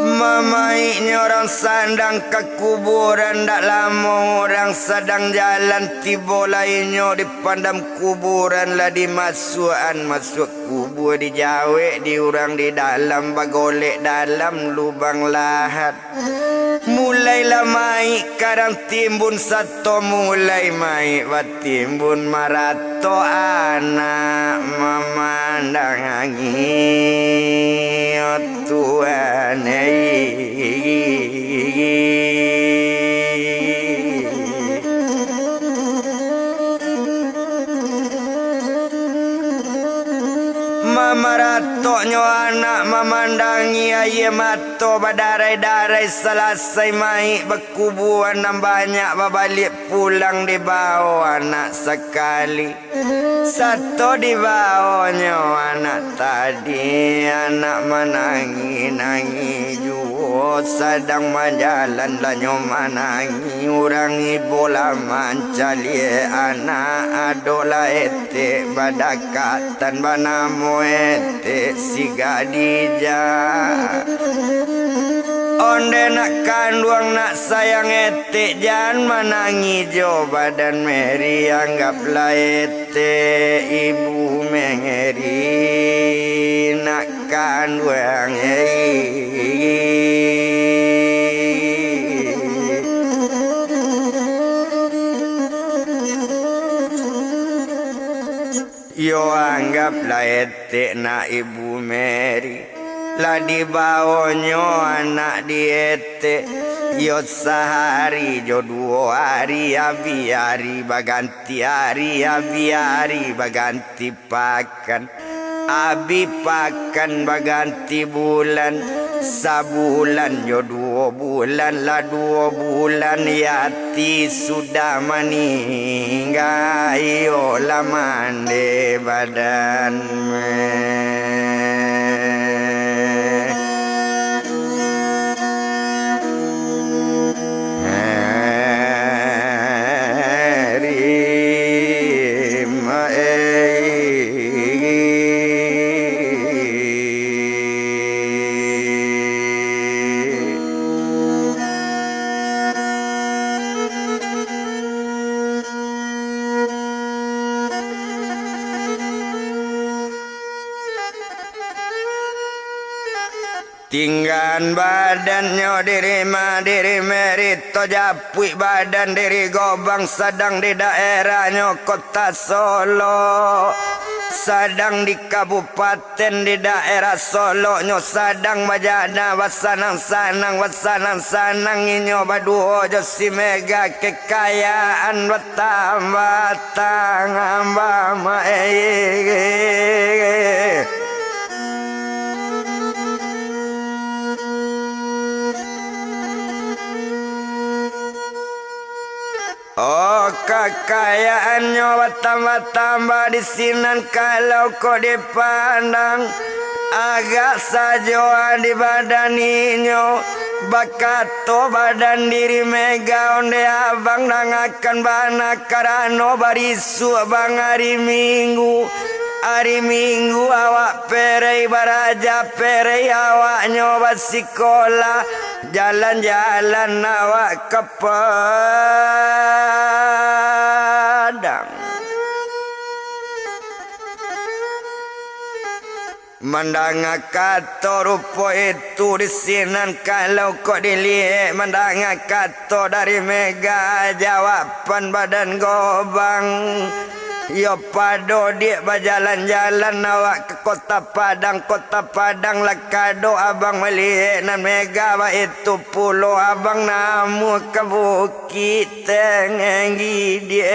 S2: Mamaiknya orang sandang ke kuburan tak lama orang sedang jalan tiba lainnya di pandam kuburan lah dimasukan masuk kubur dijawek diurang di dalam bagolek dalam lubang lahat mulailah maik kadang timbun satu mulai maik batimbun marato anak memandang angin Tuhan Mamaratoknya anak memandangi ayah mato badarai-darai selesai maik berkuburan dan banyak berbalik pulang di bawah anak sekali satu di bawahnya anak tadi anak menangi juo sedang majalan lanyo manangi urangi bola mancali anak adola ete badakatan banamo ete si gadija onde nak kanduang nak sayang ete jangan menangi jo badan Meri anggaplah ete ibu mengeri nak kanduang yo anggaplah ete nak ibu Meri lah dibawonyo anak diete yo sehari jo 2 hari abi baganti hari abi baganti pakan abi pakan baganti bulan sabulan yo 2 bulan lah 2 bulan yati sudah meninggal yo lah mande badan tinggan badannya diri merito japui badan diri gobang sedang di daerahnya kota Solo sedang di kabupaten di daerah Solo nyo sedang majana wasanang sanang inyo baduo jo si mega kekayaan bertambah tangamba oh kekayaannya bertambah di sinan kalau kau dipandang agak saja di badaninyo bakato badan diri mega onde abang nangakan bana karano barisu abang hari minggu awak perei baraja perei awak nyoba sekolah jalan-jalan awak ke Padang mandanga kato rupo itu di sinan kalau kau dilihat mandanga kato dari mega jawaban badan gobang yo pado dia berjalan-jalan awak ke kota Padang lah kado abang melihat nan mega itu pulau abang namu ke bukit tenggi dia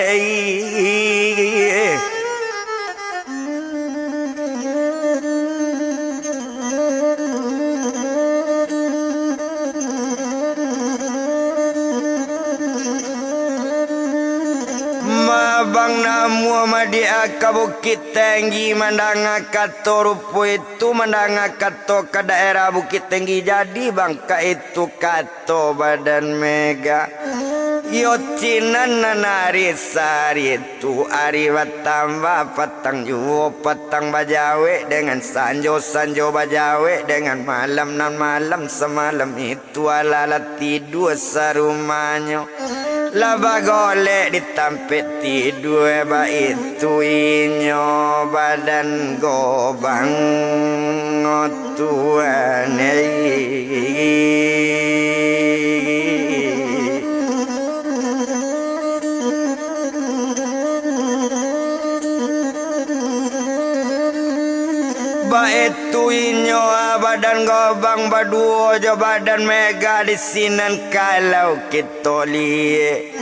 S2: abang namu madia ke bukit tinggi mandanga kato rupo itu mandanga kato ke daerah bukit tinggi jadi bangka itu kato badan mega yo cinan nanari sari itu ari watamba patang juo patang bajawe dengan sanjo bajawe dengan malam nan malam semalam itu ala tidur sarumanya laba golek ditampet tidur ba itu inyo badan gobang ngotuan itu inyo badan gobang baduo jo badan mega di sinan kalau kita liye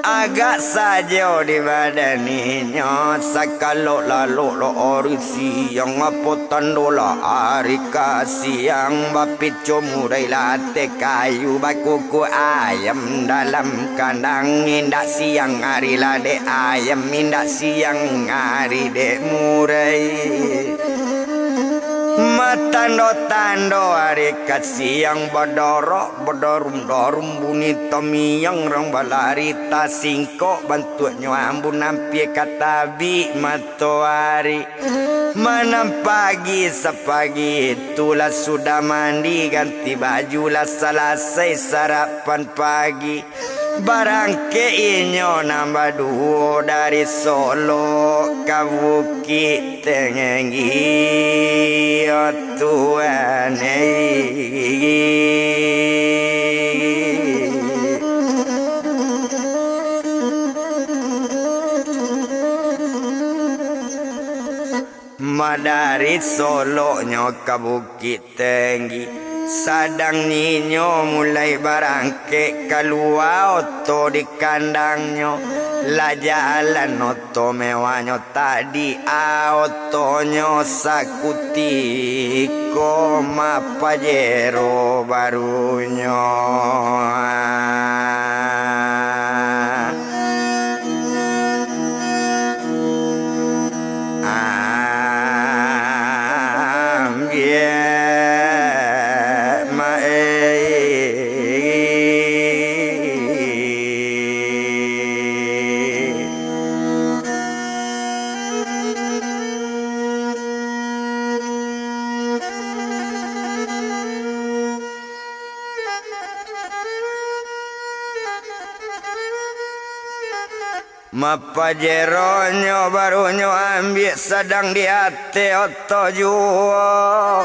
S2: agak saja di badan inyo sakalo lalu lo orisi yang apotan dola hari kasih yang bapico murai latte kayu bakuku ayam dalam kandang indak siang hari lade ayam indak siang hari dek murai matando-tando hari kasiang bodorum bunyi tomi yang rong balari tasingko bantuannya ambun nampi katabi matoari manam pagi sepagi itulah sudah mandi ganti baju lah selesai sarapan pagi barang keinyo nambah duo dari Solo ke Bukit Tenggiri oh Tuhan dari Solo nyo ke Bukit Tinggi sadang ninyo mulai barangke keluar oto di kandangnya la jalan oto mewahnya tadi otonyo sakuti koma pajero barunya Mapajeronyo barunyo ambil sedang di hati oto juo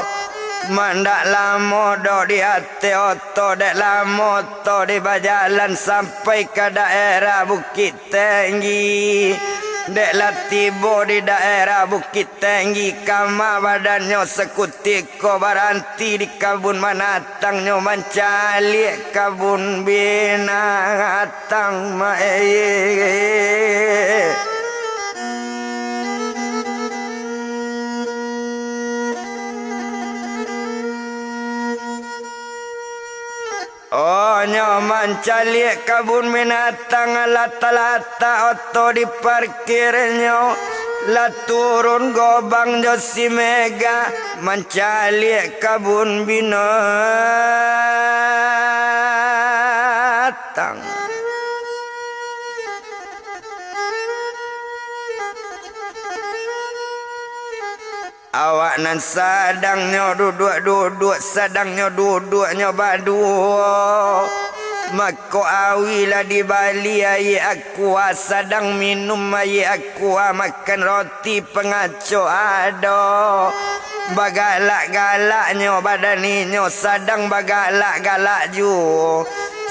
S2: mandak lamo do di hati oto dek lamo to di bajalan sampai ke daerah Bukit Tinggi dek latibo di daerah Bukit Tinggi kama badannya sekutiko baranti di kabun manatangnya mencalik kabun binatang oh nyoman calik kabun binatang lata-lata oto di parkirnya la turun gobang josi mega mencalik kabun binatang awak nan sadangnya duduk sadangnya duduknya baduo mako awilah di Bali ayi aku sadang minum ayi aku makan roti pengaco ado bagalak-galaknya badaninyo sadang bagalak-galak ju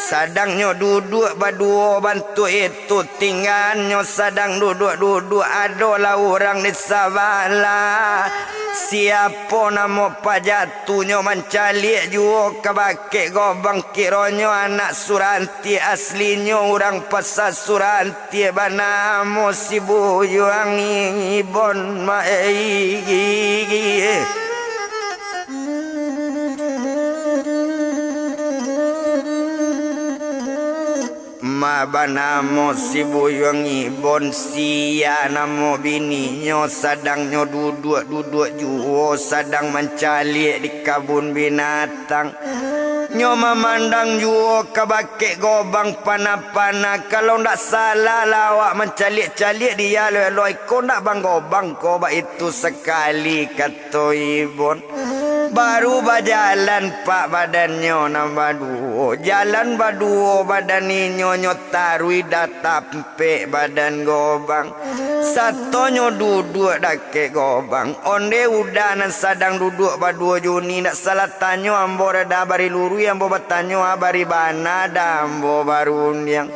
S2: sadangnya duduk baduo bantu itu tinggalnya sadang duduk adolah orang di sabala siapa nama pajatunya mencalik juo kebake gobang kironyo anak Suranti aslinya orang pasal Suranti banamo si buyuang ibon banamo si buyong ibon sia namo bininyo sadangnya duduk juo sadang mencalik di kabun binatang nyo memandang juo kebake gobang panah-panah kalau ndak salah lawak mencalik-calik dia loi ko ndak bang gobang ko ba itu sekali kata ibon baru berjalan pak badannya nambah duo jalan baduo badan ninyo nyotarui datappe badan gobang satonyo duduk dake gobang onde udanan sadang duduk baduo juni nak salah tanyo ambo rada bari luru ambo batanyo bari bana dambo baruniang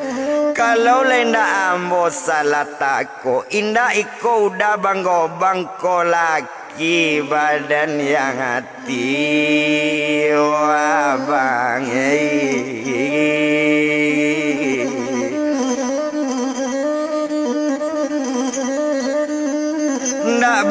S2: kalau lenda ambo salah tako indah iko udah bang gobang ko lagi badan yang hati wabang ndak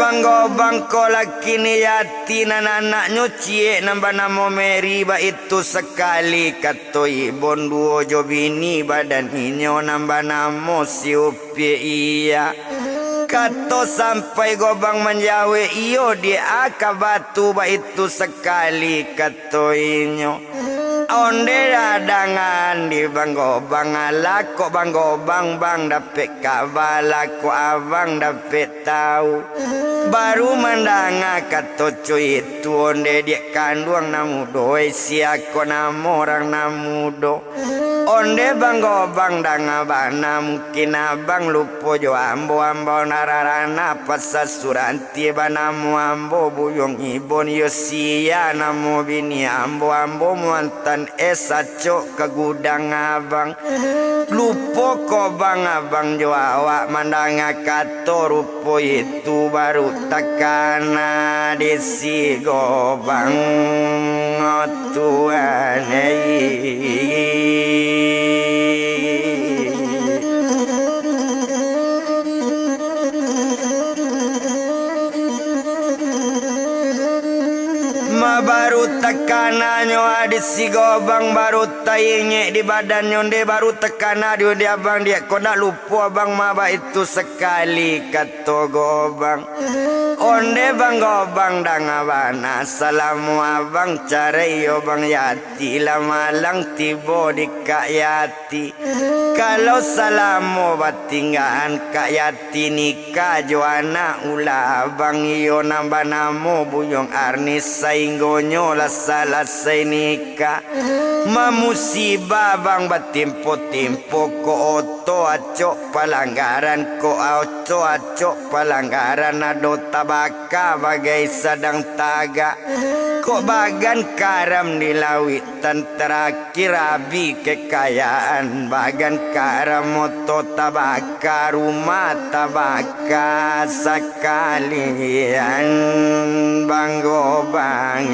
S2: bang ko laki ni yati nan anak nyuci nambah namo Mary ba itu sekali kato ibon duo jobini badan inyo nambah namo si upi iya Kato sampai gobang menjawe iyo dia akabatu ba itu sekali kato inyo. Onde dadangan di bang gobang alako bang gobang bang dapet kabalako abang dapet tahu. Baru mendanga kato cuy itu onde dia kanduang namudo siako namu orang namudo. Onde bang gobang danga bana mungkin abang lupo jo ambo nararana pasasuranti banamu ambo buyong ibon yosia namu bini ambo mantan esaco ke gudang abang lupo ko bang abang jo awak mandanga kato rupo itu baru takana desi gobang Tuhan baru tekananyo adis si gobang baru tayinge di badannya de baru tekana dia abang dia kau nak lupa abang maba itu sekali kato gobang onde bang gobang dangabana salamu abang cari yo bang yati lamalang tibo di kak yati kalau salamu batinggaan kak yati nikah joana ula abang iyo nambah namo buyong arnis sainggo nyola salah nikah mamusibah bang batimpo-timpo ko oto acok pelanggaran ko oto acok pelanggaran ado tabaka bagai sadang taga kok bagan karam di lawitan terakhir abi kekayaan bagan karam moto tabaka rumah tabaka sekalian bang gobang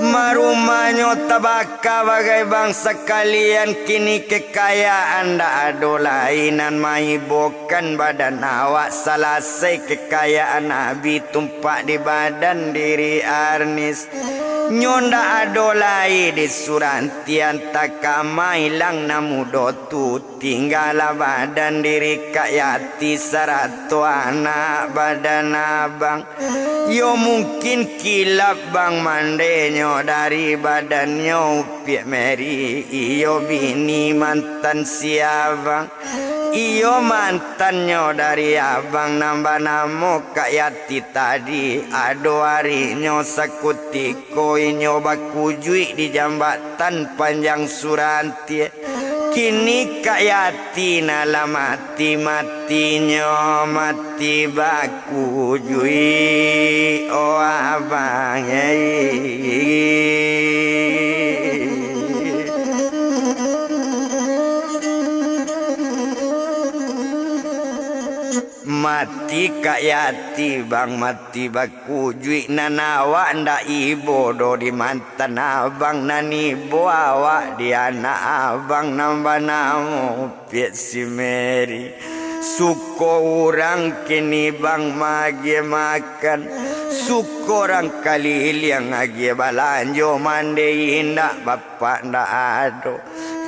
S2: Marumahnya tabaka bagai bangsa kalian kini kekayaan dah ada lainan maibokan badan awak selesai kekayaan Nabi tumpak di badan diri arnis nyonda adolai di surantian takama hilang namudo tu tinggal badan diri kayati sarato anak badan abang yo mungkin kilap bang mandenyo dari badannya upiak meri iyo bini mantan si abang iyo mantannya dari abang nambah namo kayati tadi ado harinya sakutiko inyo bakujui di jambatan panjang suranti kini kayati nala mati-matinya mati bakujui oh abang mati kayati bang mati bakujui nanawa nda ibo do di mantan abang nani bawa di anak abang nambah namo piet si Mary suko orang kini bang magi makan suko orang kali yang agi balanjo mande indak bapak ndak ado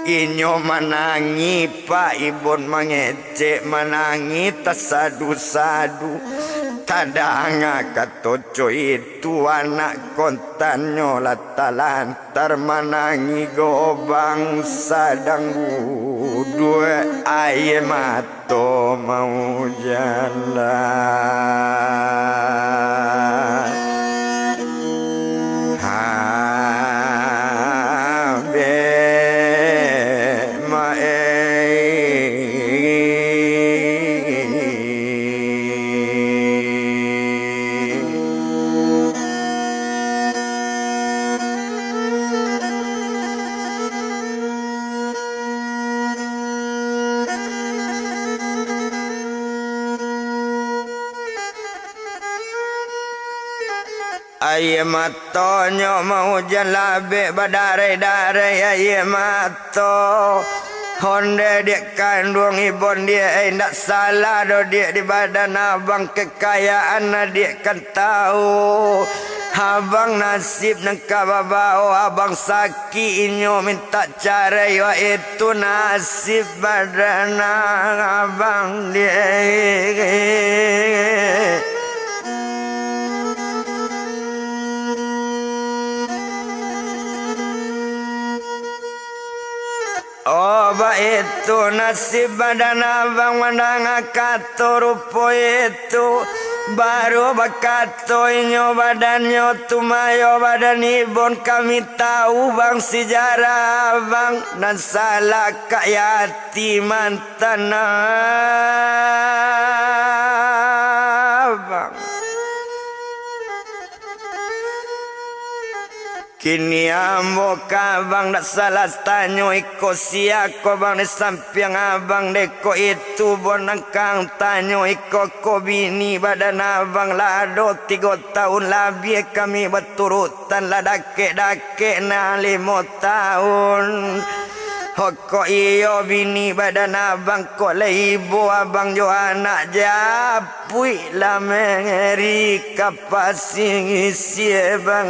S2: inyo manangi pak ibon mangecek manangi tasadu-sadu tadanga katoco itu anak kontanyo latalantar manangi gobang sadang dua aye mato mau jalan aye matonyo mau jalabe badare-dare aye mato honde dia kandung ibon dia ndak salah do dia di badan abang kekayaan dia kan tahu Abang nasib nang kababao abang saki inyo minta cara yo itu nasib badan abang dia. Oh itu nasib badan abang mandang kato rupo itu baru bakato inyo badannya tumayo badan ibon kami tahu bang sejarah bang dan salah kayatiman tanah bang. Kini ambo kabang nak salah tanyo iko siako bang ni sampiang abang deko itu bonang kang tanyo iko ko bini badan abang lado 3 tahun lebih kami berturutan lah dake na 5 tahun. Hoko iyo bini badan abang ko le ibu abang jo anak japui la mengeri kapasing isi bang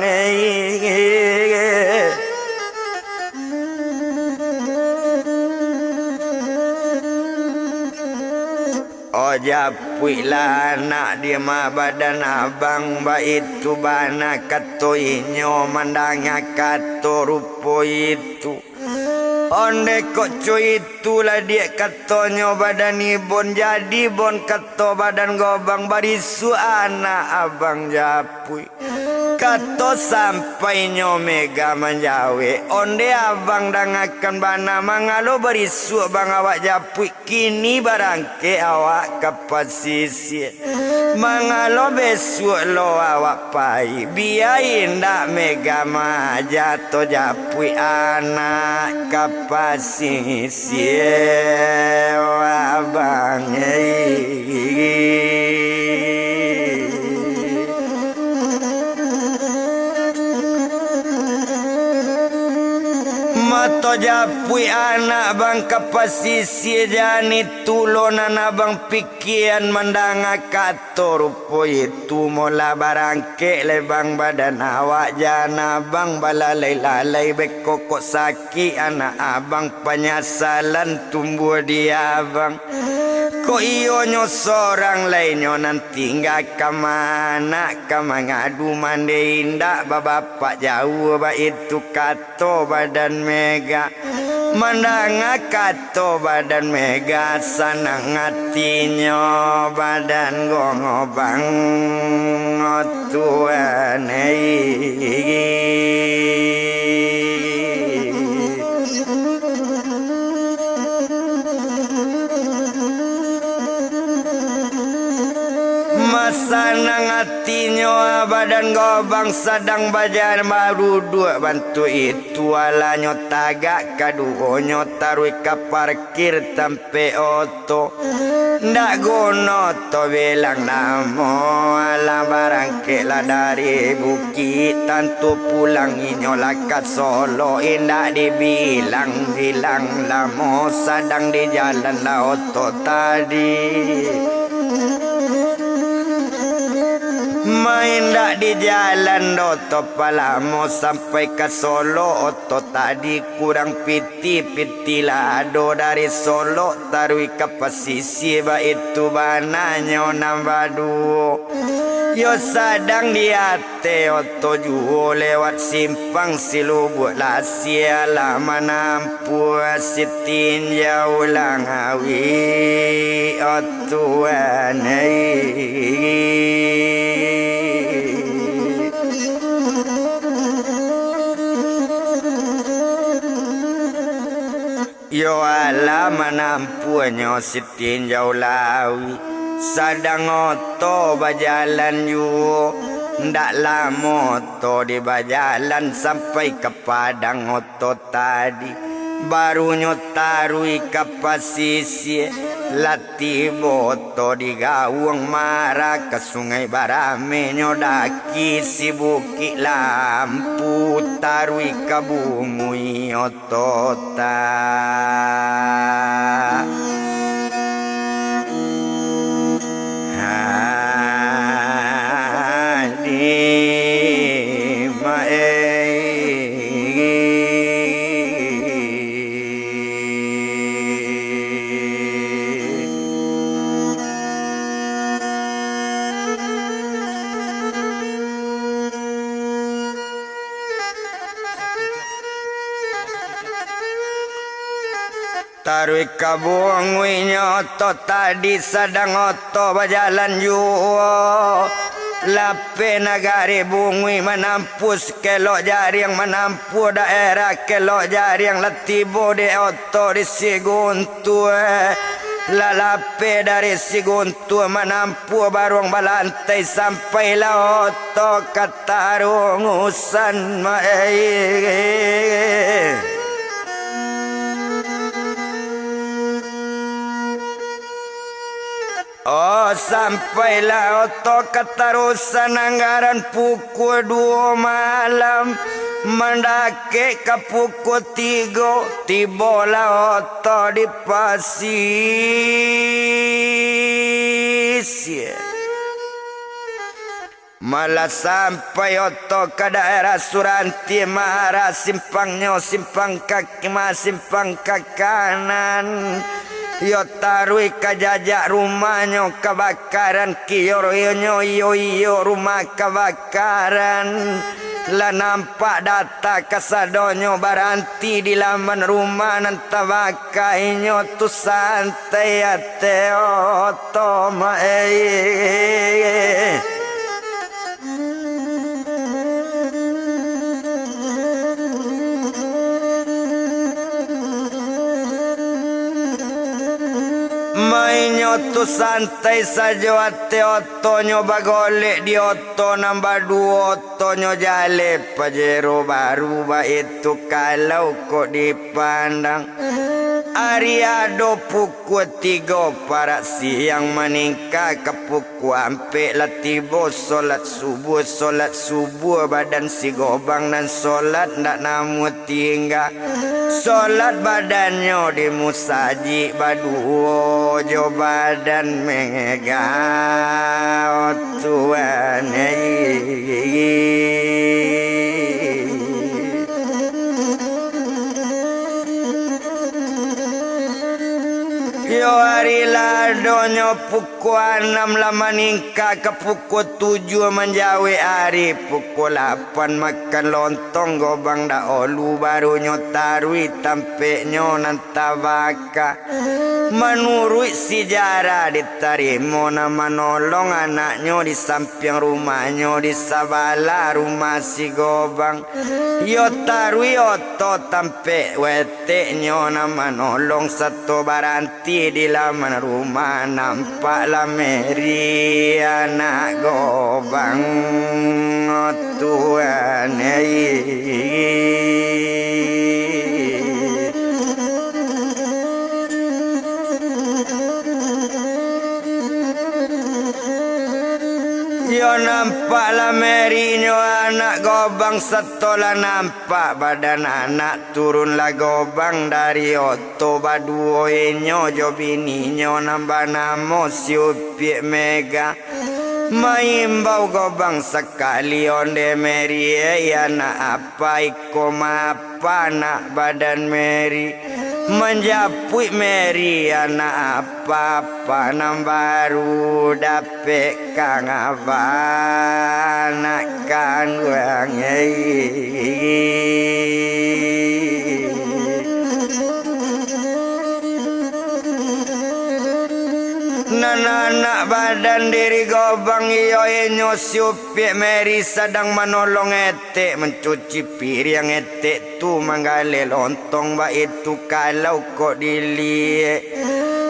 S2: Oh japui lah anak dia ma badan abang ba itu bana kato inyo mandanga kato rupo itu. Onde kok cuy itulah dia katonyo badan ibon jadi bon kato badan gobang barisu anak abang japui kato sampai nyo mega menjawe onde abang dangakan bana mangalo barisu bang awak japui kini barangke awak kapasisi mangalo besok lo awak pai biain dak mega majato japui anak kapasisi abang Mato japui anak bang kapasisi jani tulonan abang pikian mandanga kato rupo itu mola barangke lebang badan awak jana bang balalai-lalai bekokok saki anak abang penyasalan tumbuh dia bang ko iyo nyo sorang lainyo nanti nggak kemana ngadu mande indak bapak jauh ba itu kato badan mega mandanga kato badan mega sanang hatinya badan gongobang tuan Masanang hatinya badan gobang sedang bajar baru dua bantu itu alanyo tagak kaduonyo tarui ka parkir tampe oto ndak gono to belang namo ala barangke la dari bukit tantu pulang inyo lakat solo indak dibilang lamo sedang di jalan la oto tadi main dak di jalan oto palamo sampai ke Solo oto tadi kurang piti lado dari Solo tarui ke pesisir ba itu bananyo nambadu yo sadang di ate oto juo lewat simpang silubut lasia lama nampu sitin jauh langawi oto anai Yo ala manampuanyo sitin jauh lawi sadang oto bajalan yu ndak lama oto di bajalan sampai ke padang oto tadi baru nyotarui ke pasisi lati boto di gawang marah ke sungai barame nyodaki si bukit lampu tarui ke bumui otota Tarui kabung winyoto tadi sedang oto berjalan juo Lape nagari bungwi menampus kelok jaring menampu daerah kelok jaring letibo di oto di siguntu Lalape dari siguntu menampu barung balantai sampai oto katarungusan Oh sampailah oto ketarusan anggaran pukul 2 malam mendaki ke pukul 3 tibola oto di Pasis malah sampai oto ke daerah Suranti marah simpangnya simpang kaki simpang ke kanan Yo tarui kajajak rumahnya kebakaran kiyornya yo rumah kebakaran lah nampak data kasadonyo baranti di laman rumah nanta bakainya tu santai ate otoma Mainyo tu santai saja ate otonyo bagolek di oto nambah 2 otonyo jale pajero baru ba itu kalau kok dipandang Ariado pukul 3 para siang meningkat ke pukul ampe latibo solat subuh badan si gobang dan solat ndak namu tinggal solat badannya di musaji baduo jo badan mega tuan Yo hari ladonyo pukul 6 lama ningka ke pukul 7 menjawi hari pukul 8 makan lontong gobang da olu baru nyotarui tampe nyonan tabaka menurut sejarah diterima nama nolong anaknya di samping rumahnya di sabala rumah si gobang yo tarui oto tampe wete nyona manolong satu baranti di laman rumah nampaklah Mary anak gobang Tuhan Yo nampaklah Merinyo anak gobang setolah nampak badan anak turunlah gobang dari oto baduoenyo jo bininyo nambah namo siupiek mega Maimbau gobang sekali onde Mary anak apa iko apa nak badan Mary menjapui Mary anak apa nam baru dapet kang apa nak kan wang Anak badan diri gobang iyo enyo siupiek Mary sedang menolong etek mencuci piring etek tu manggali lontong ba itu kalau kok dilihat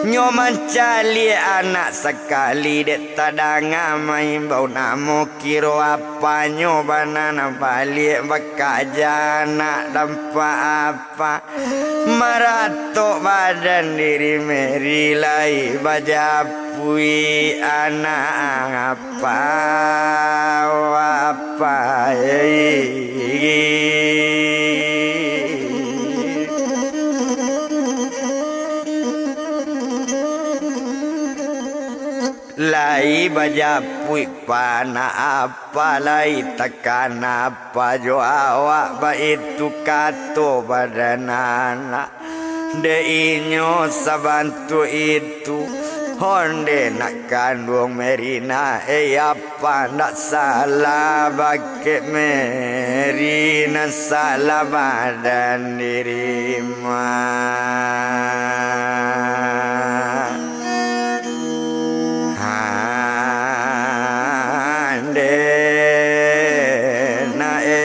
S2: nyo mencali anak sekali dek tadanga main bau namo kiro apa nyo banana balik bakaja anak dampak apa maratok badan diri Mary lai bajapui anak apa lai bajapui pana apa lai tekan apa jo awak ba itu kato badan anak de inyo sabantu itu Honde nak kandung Merina apa nak salah bagi Merina salah badan diri Hande na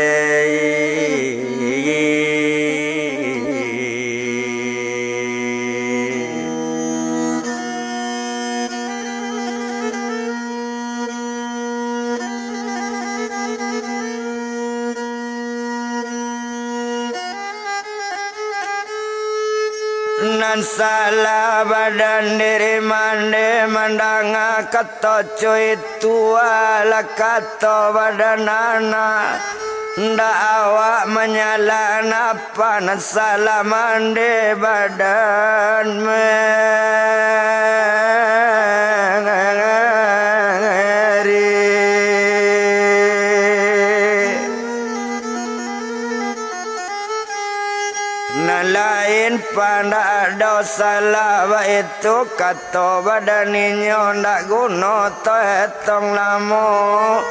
S2: nan salah badan diri mande mandanga kata cuy tua la kata badan anak ndak awak menyalan apa nan salah mande badan lain pada dosa lava itu kata badan inyo ndak guna tong lamo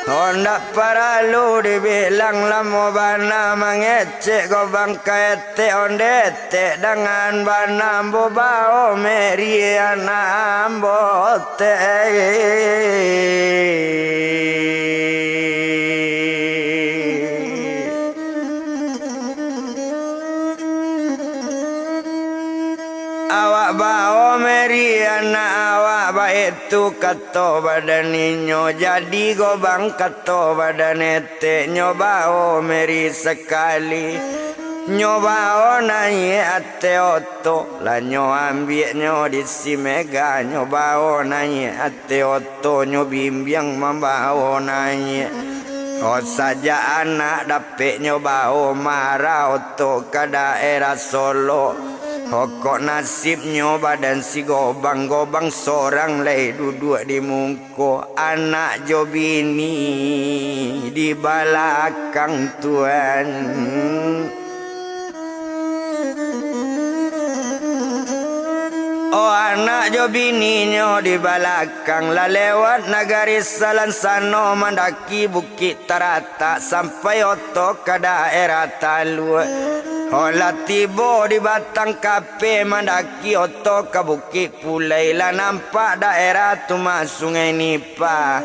S2: ndak perlu dibilang lamo bana mengecek gobang kete ondete dengan bana bobao meriana ambote awak bawa meriana awak baik tu kata badan inyo jadi gobang kata badan ete nyoba meri sekali nyoba naik ate oto lah nyo ambil nyo di si mega nyoba naik ate oto nyo bimbing membawa naik oh saja anak dapet nyoba marah oto ke daerah Solo. Kok nasibnya badan si gobang-gobang seorang lay duduk di mungko anak jo bini di belakang tuan. Oh anak jo bininya di belakang lah lewat nagari Salan Sano mendaki Bukit Tarata sampai oto ke daerah Talua. Olah tiba di batang kape mendaki oto ke Bukit Pulai lah nampak daerah Tuma Sungai Nipa.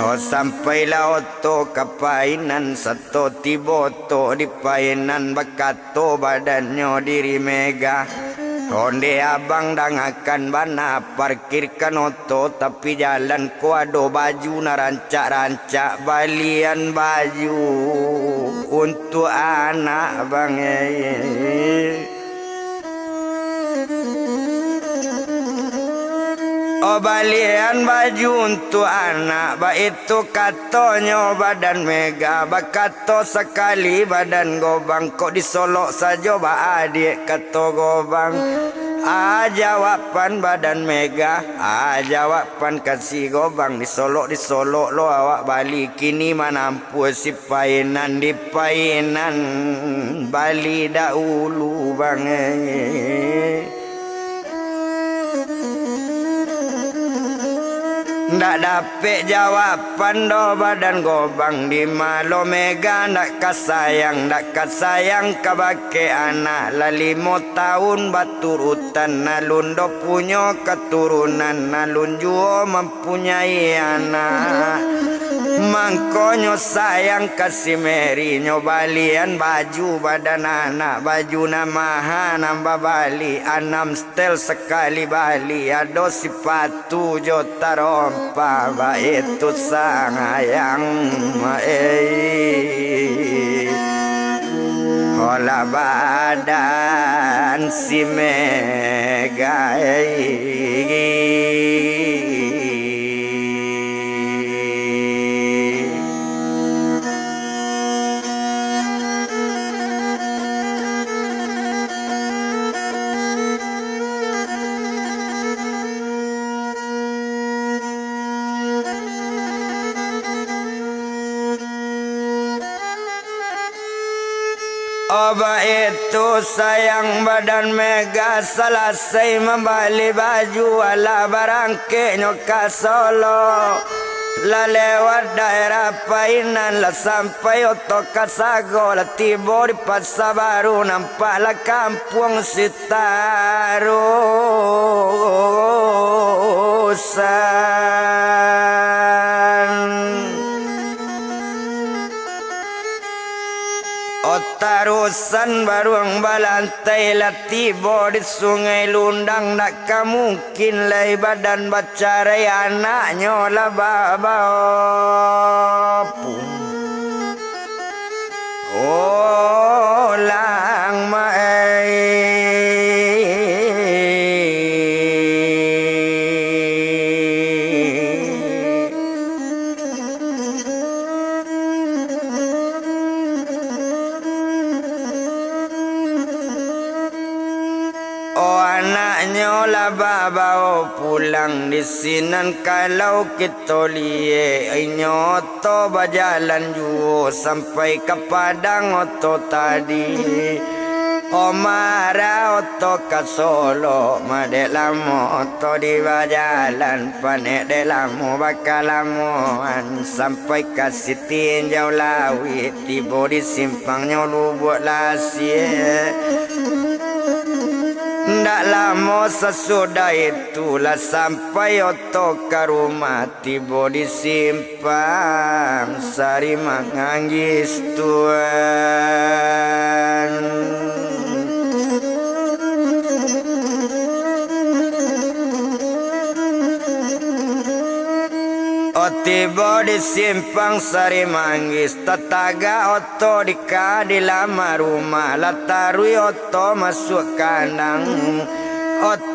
S2: Oh sampailah oto ke Painan satu tiba oto di Painan bakato badannya diri mega. Onde abang dangakan bana parkirkan oto tapi jalan ko ado baju na rancak-rancak balian baju untuk anak bang oh balian baju untuk anak ba itu katonyo badan mega bakato sekali badan gobang kok disolok saja ba adik kato gobang jawapan badan mega jawapan kasih gobang disolok lo awak balik kini manampu si painan di painan bali dahulu bang ndak dapet jawapan do badan gobang di malo mega ndak kasayang kabake anak la 5 tahun baturutan nalun do punyo keturunan nalun juo mempunyai anak mangkonyo sayang kasih meri nyo balian baju badan anak baju namaha nambah bali 6 stel sekali bali ado sepatu jotarom Papa itu sayang olah badan si mega Coba itu sayang badan Mega selesai membeli baju ala barangke nyoka Solo. La lewat daerah Painan la sampai Oto Kasago la tiba di Pasar Baru nampaklah kampung Sitarusan. Otarusan baruang balantai lah tiba di sungai Lundang. Tak mungkin lah badan bacarai anaknya lah baba opung. Oh lang mai anaknya lah bawa pulang di sinan kalau kita liye nyoto berjalan jauh sampai ke Padang oto tadi. Omara oto ke Solo madek lamo oto di berjalan panek de lamo bakal lamuan sampai ke Siti Jauh Lawi tiba di simpangnya Lubuk Lasie. Ndak lama sesudah itulah sampai oto ke rumah tiba di simpang Sari Manggis Tuan. Tiba di simpang Sari Manggis tetaga oto di lama rumah latarui oto masuk kandang.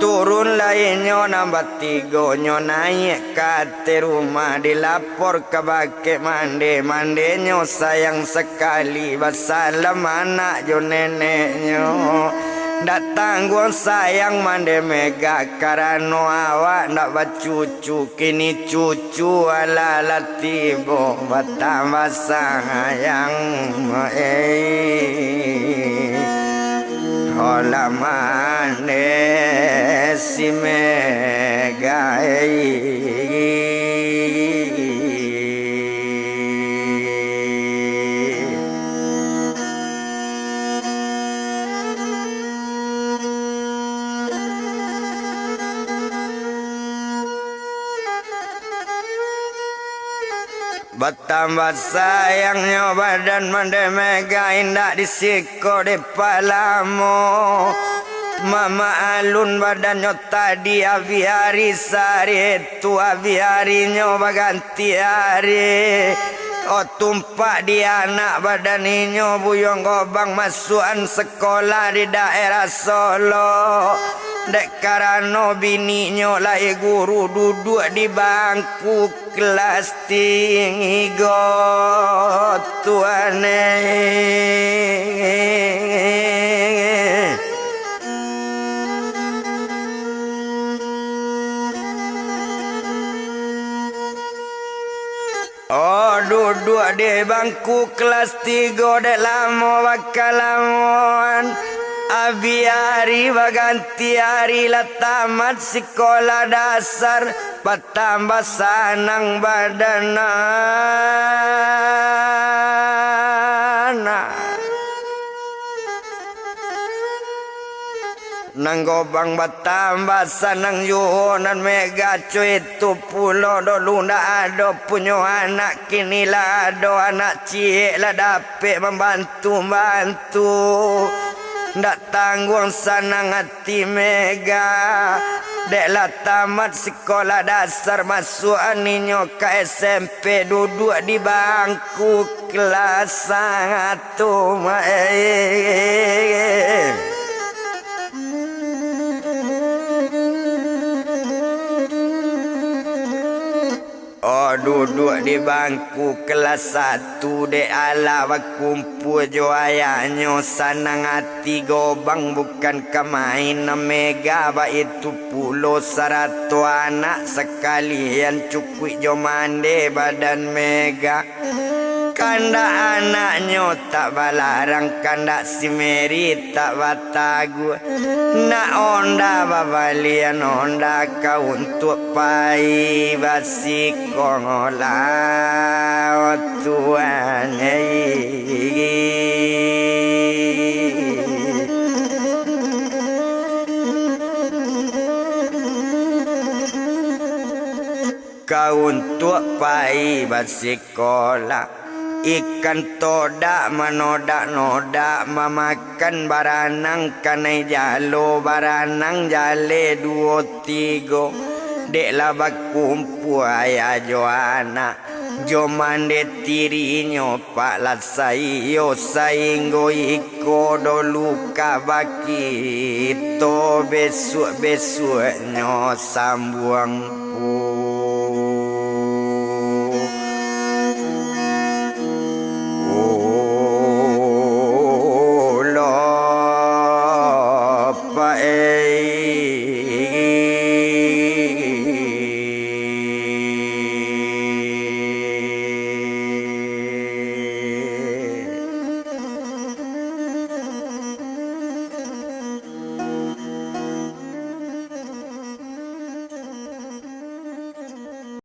S2: Turun lainnya nambah tiga nyo naik ke rumah dilapor ke bake mandenya sayang sekali basalam anak jo neneknya. Datang gua sayang mande Mega karano awak nak bacucu kini cucu ala latibo batambah sayang ola mande si Mega Betambah sayangnya badan mande Mega indah disiko di palamu. Mama alun badannya tadi abi hari sari itu abi harinya baganti hari. Tumpak di anak badan inyo buyong gobang masukan sekolah di daerah Solo. Dek karano bininyo lai guru duduk di bangku kelas tinggi tuane. Duduk di bangku kelas 3 dek lama bakal lamuan. Abi hari baganti hari lah tamat sekolah dasar patambah sanang badanana. Nang gobang batambah sanang yuhonan Mega cuy itu pulau dulu ndak ada punya anak kini lah ada anak ciek lah dapat membantu. Ndak tanggung sanang hati Mega. Dek lah tamat sekolah dasar masuk aninyo ke SMP duduk di bangku kelas 1. Duduk di bangku kelas 1 de ala kumpul jo ayahnya sanang hati gobang bukan kemain Mega ba itu pulau 100 anak sekalian cukui jo mande badan Mega Kanda anaknya tak balarang, kanda si Mary tak batagu. Na onda babalian onda kau untuk pai basi kongola Tuhan kau untuk pai basikola ikan toda manoda-noda memakan baranang kanai jalo baranang jale 2 3 dek labak kumpu ayah Joana jomande tirinyo pak lasai yo sainggo iko dolu kabaki to besuk-besuknyo sambuang pu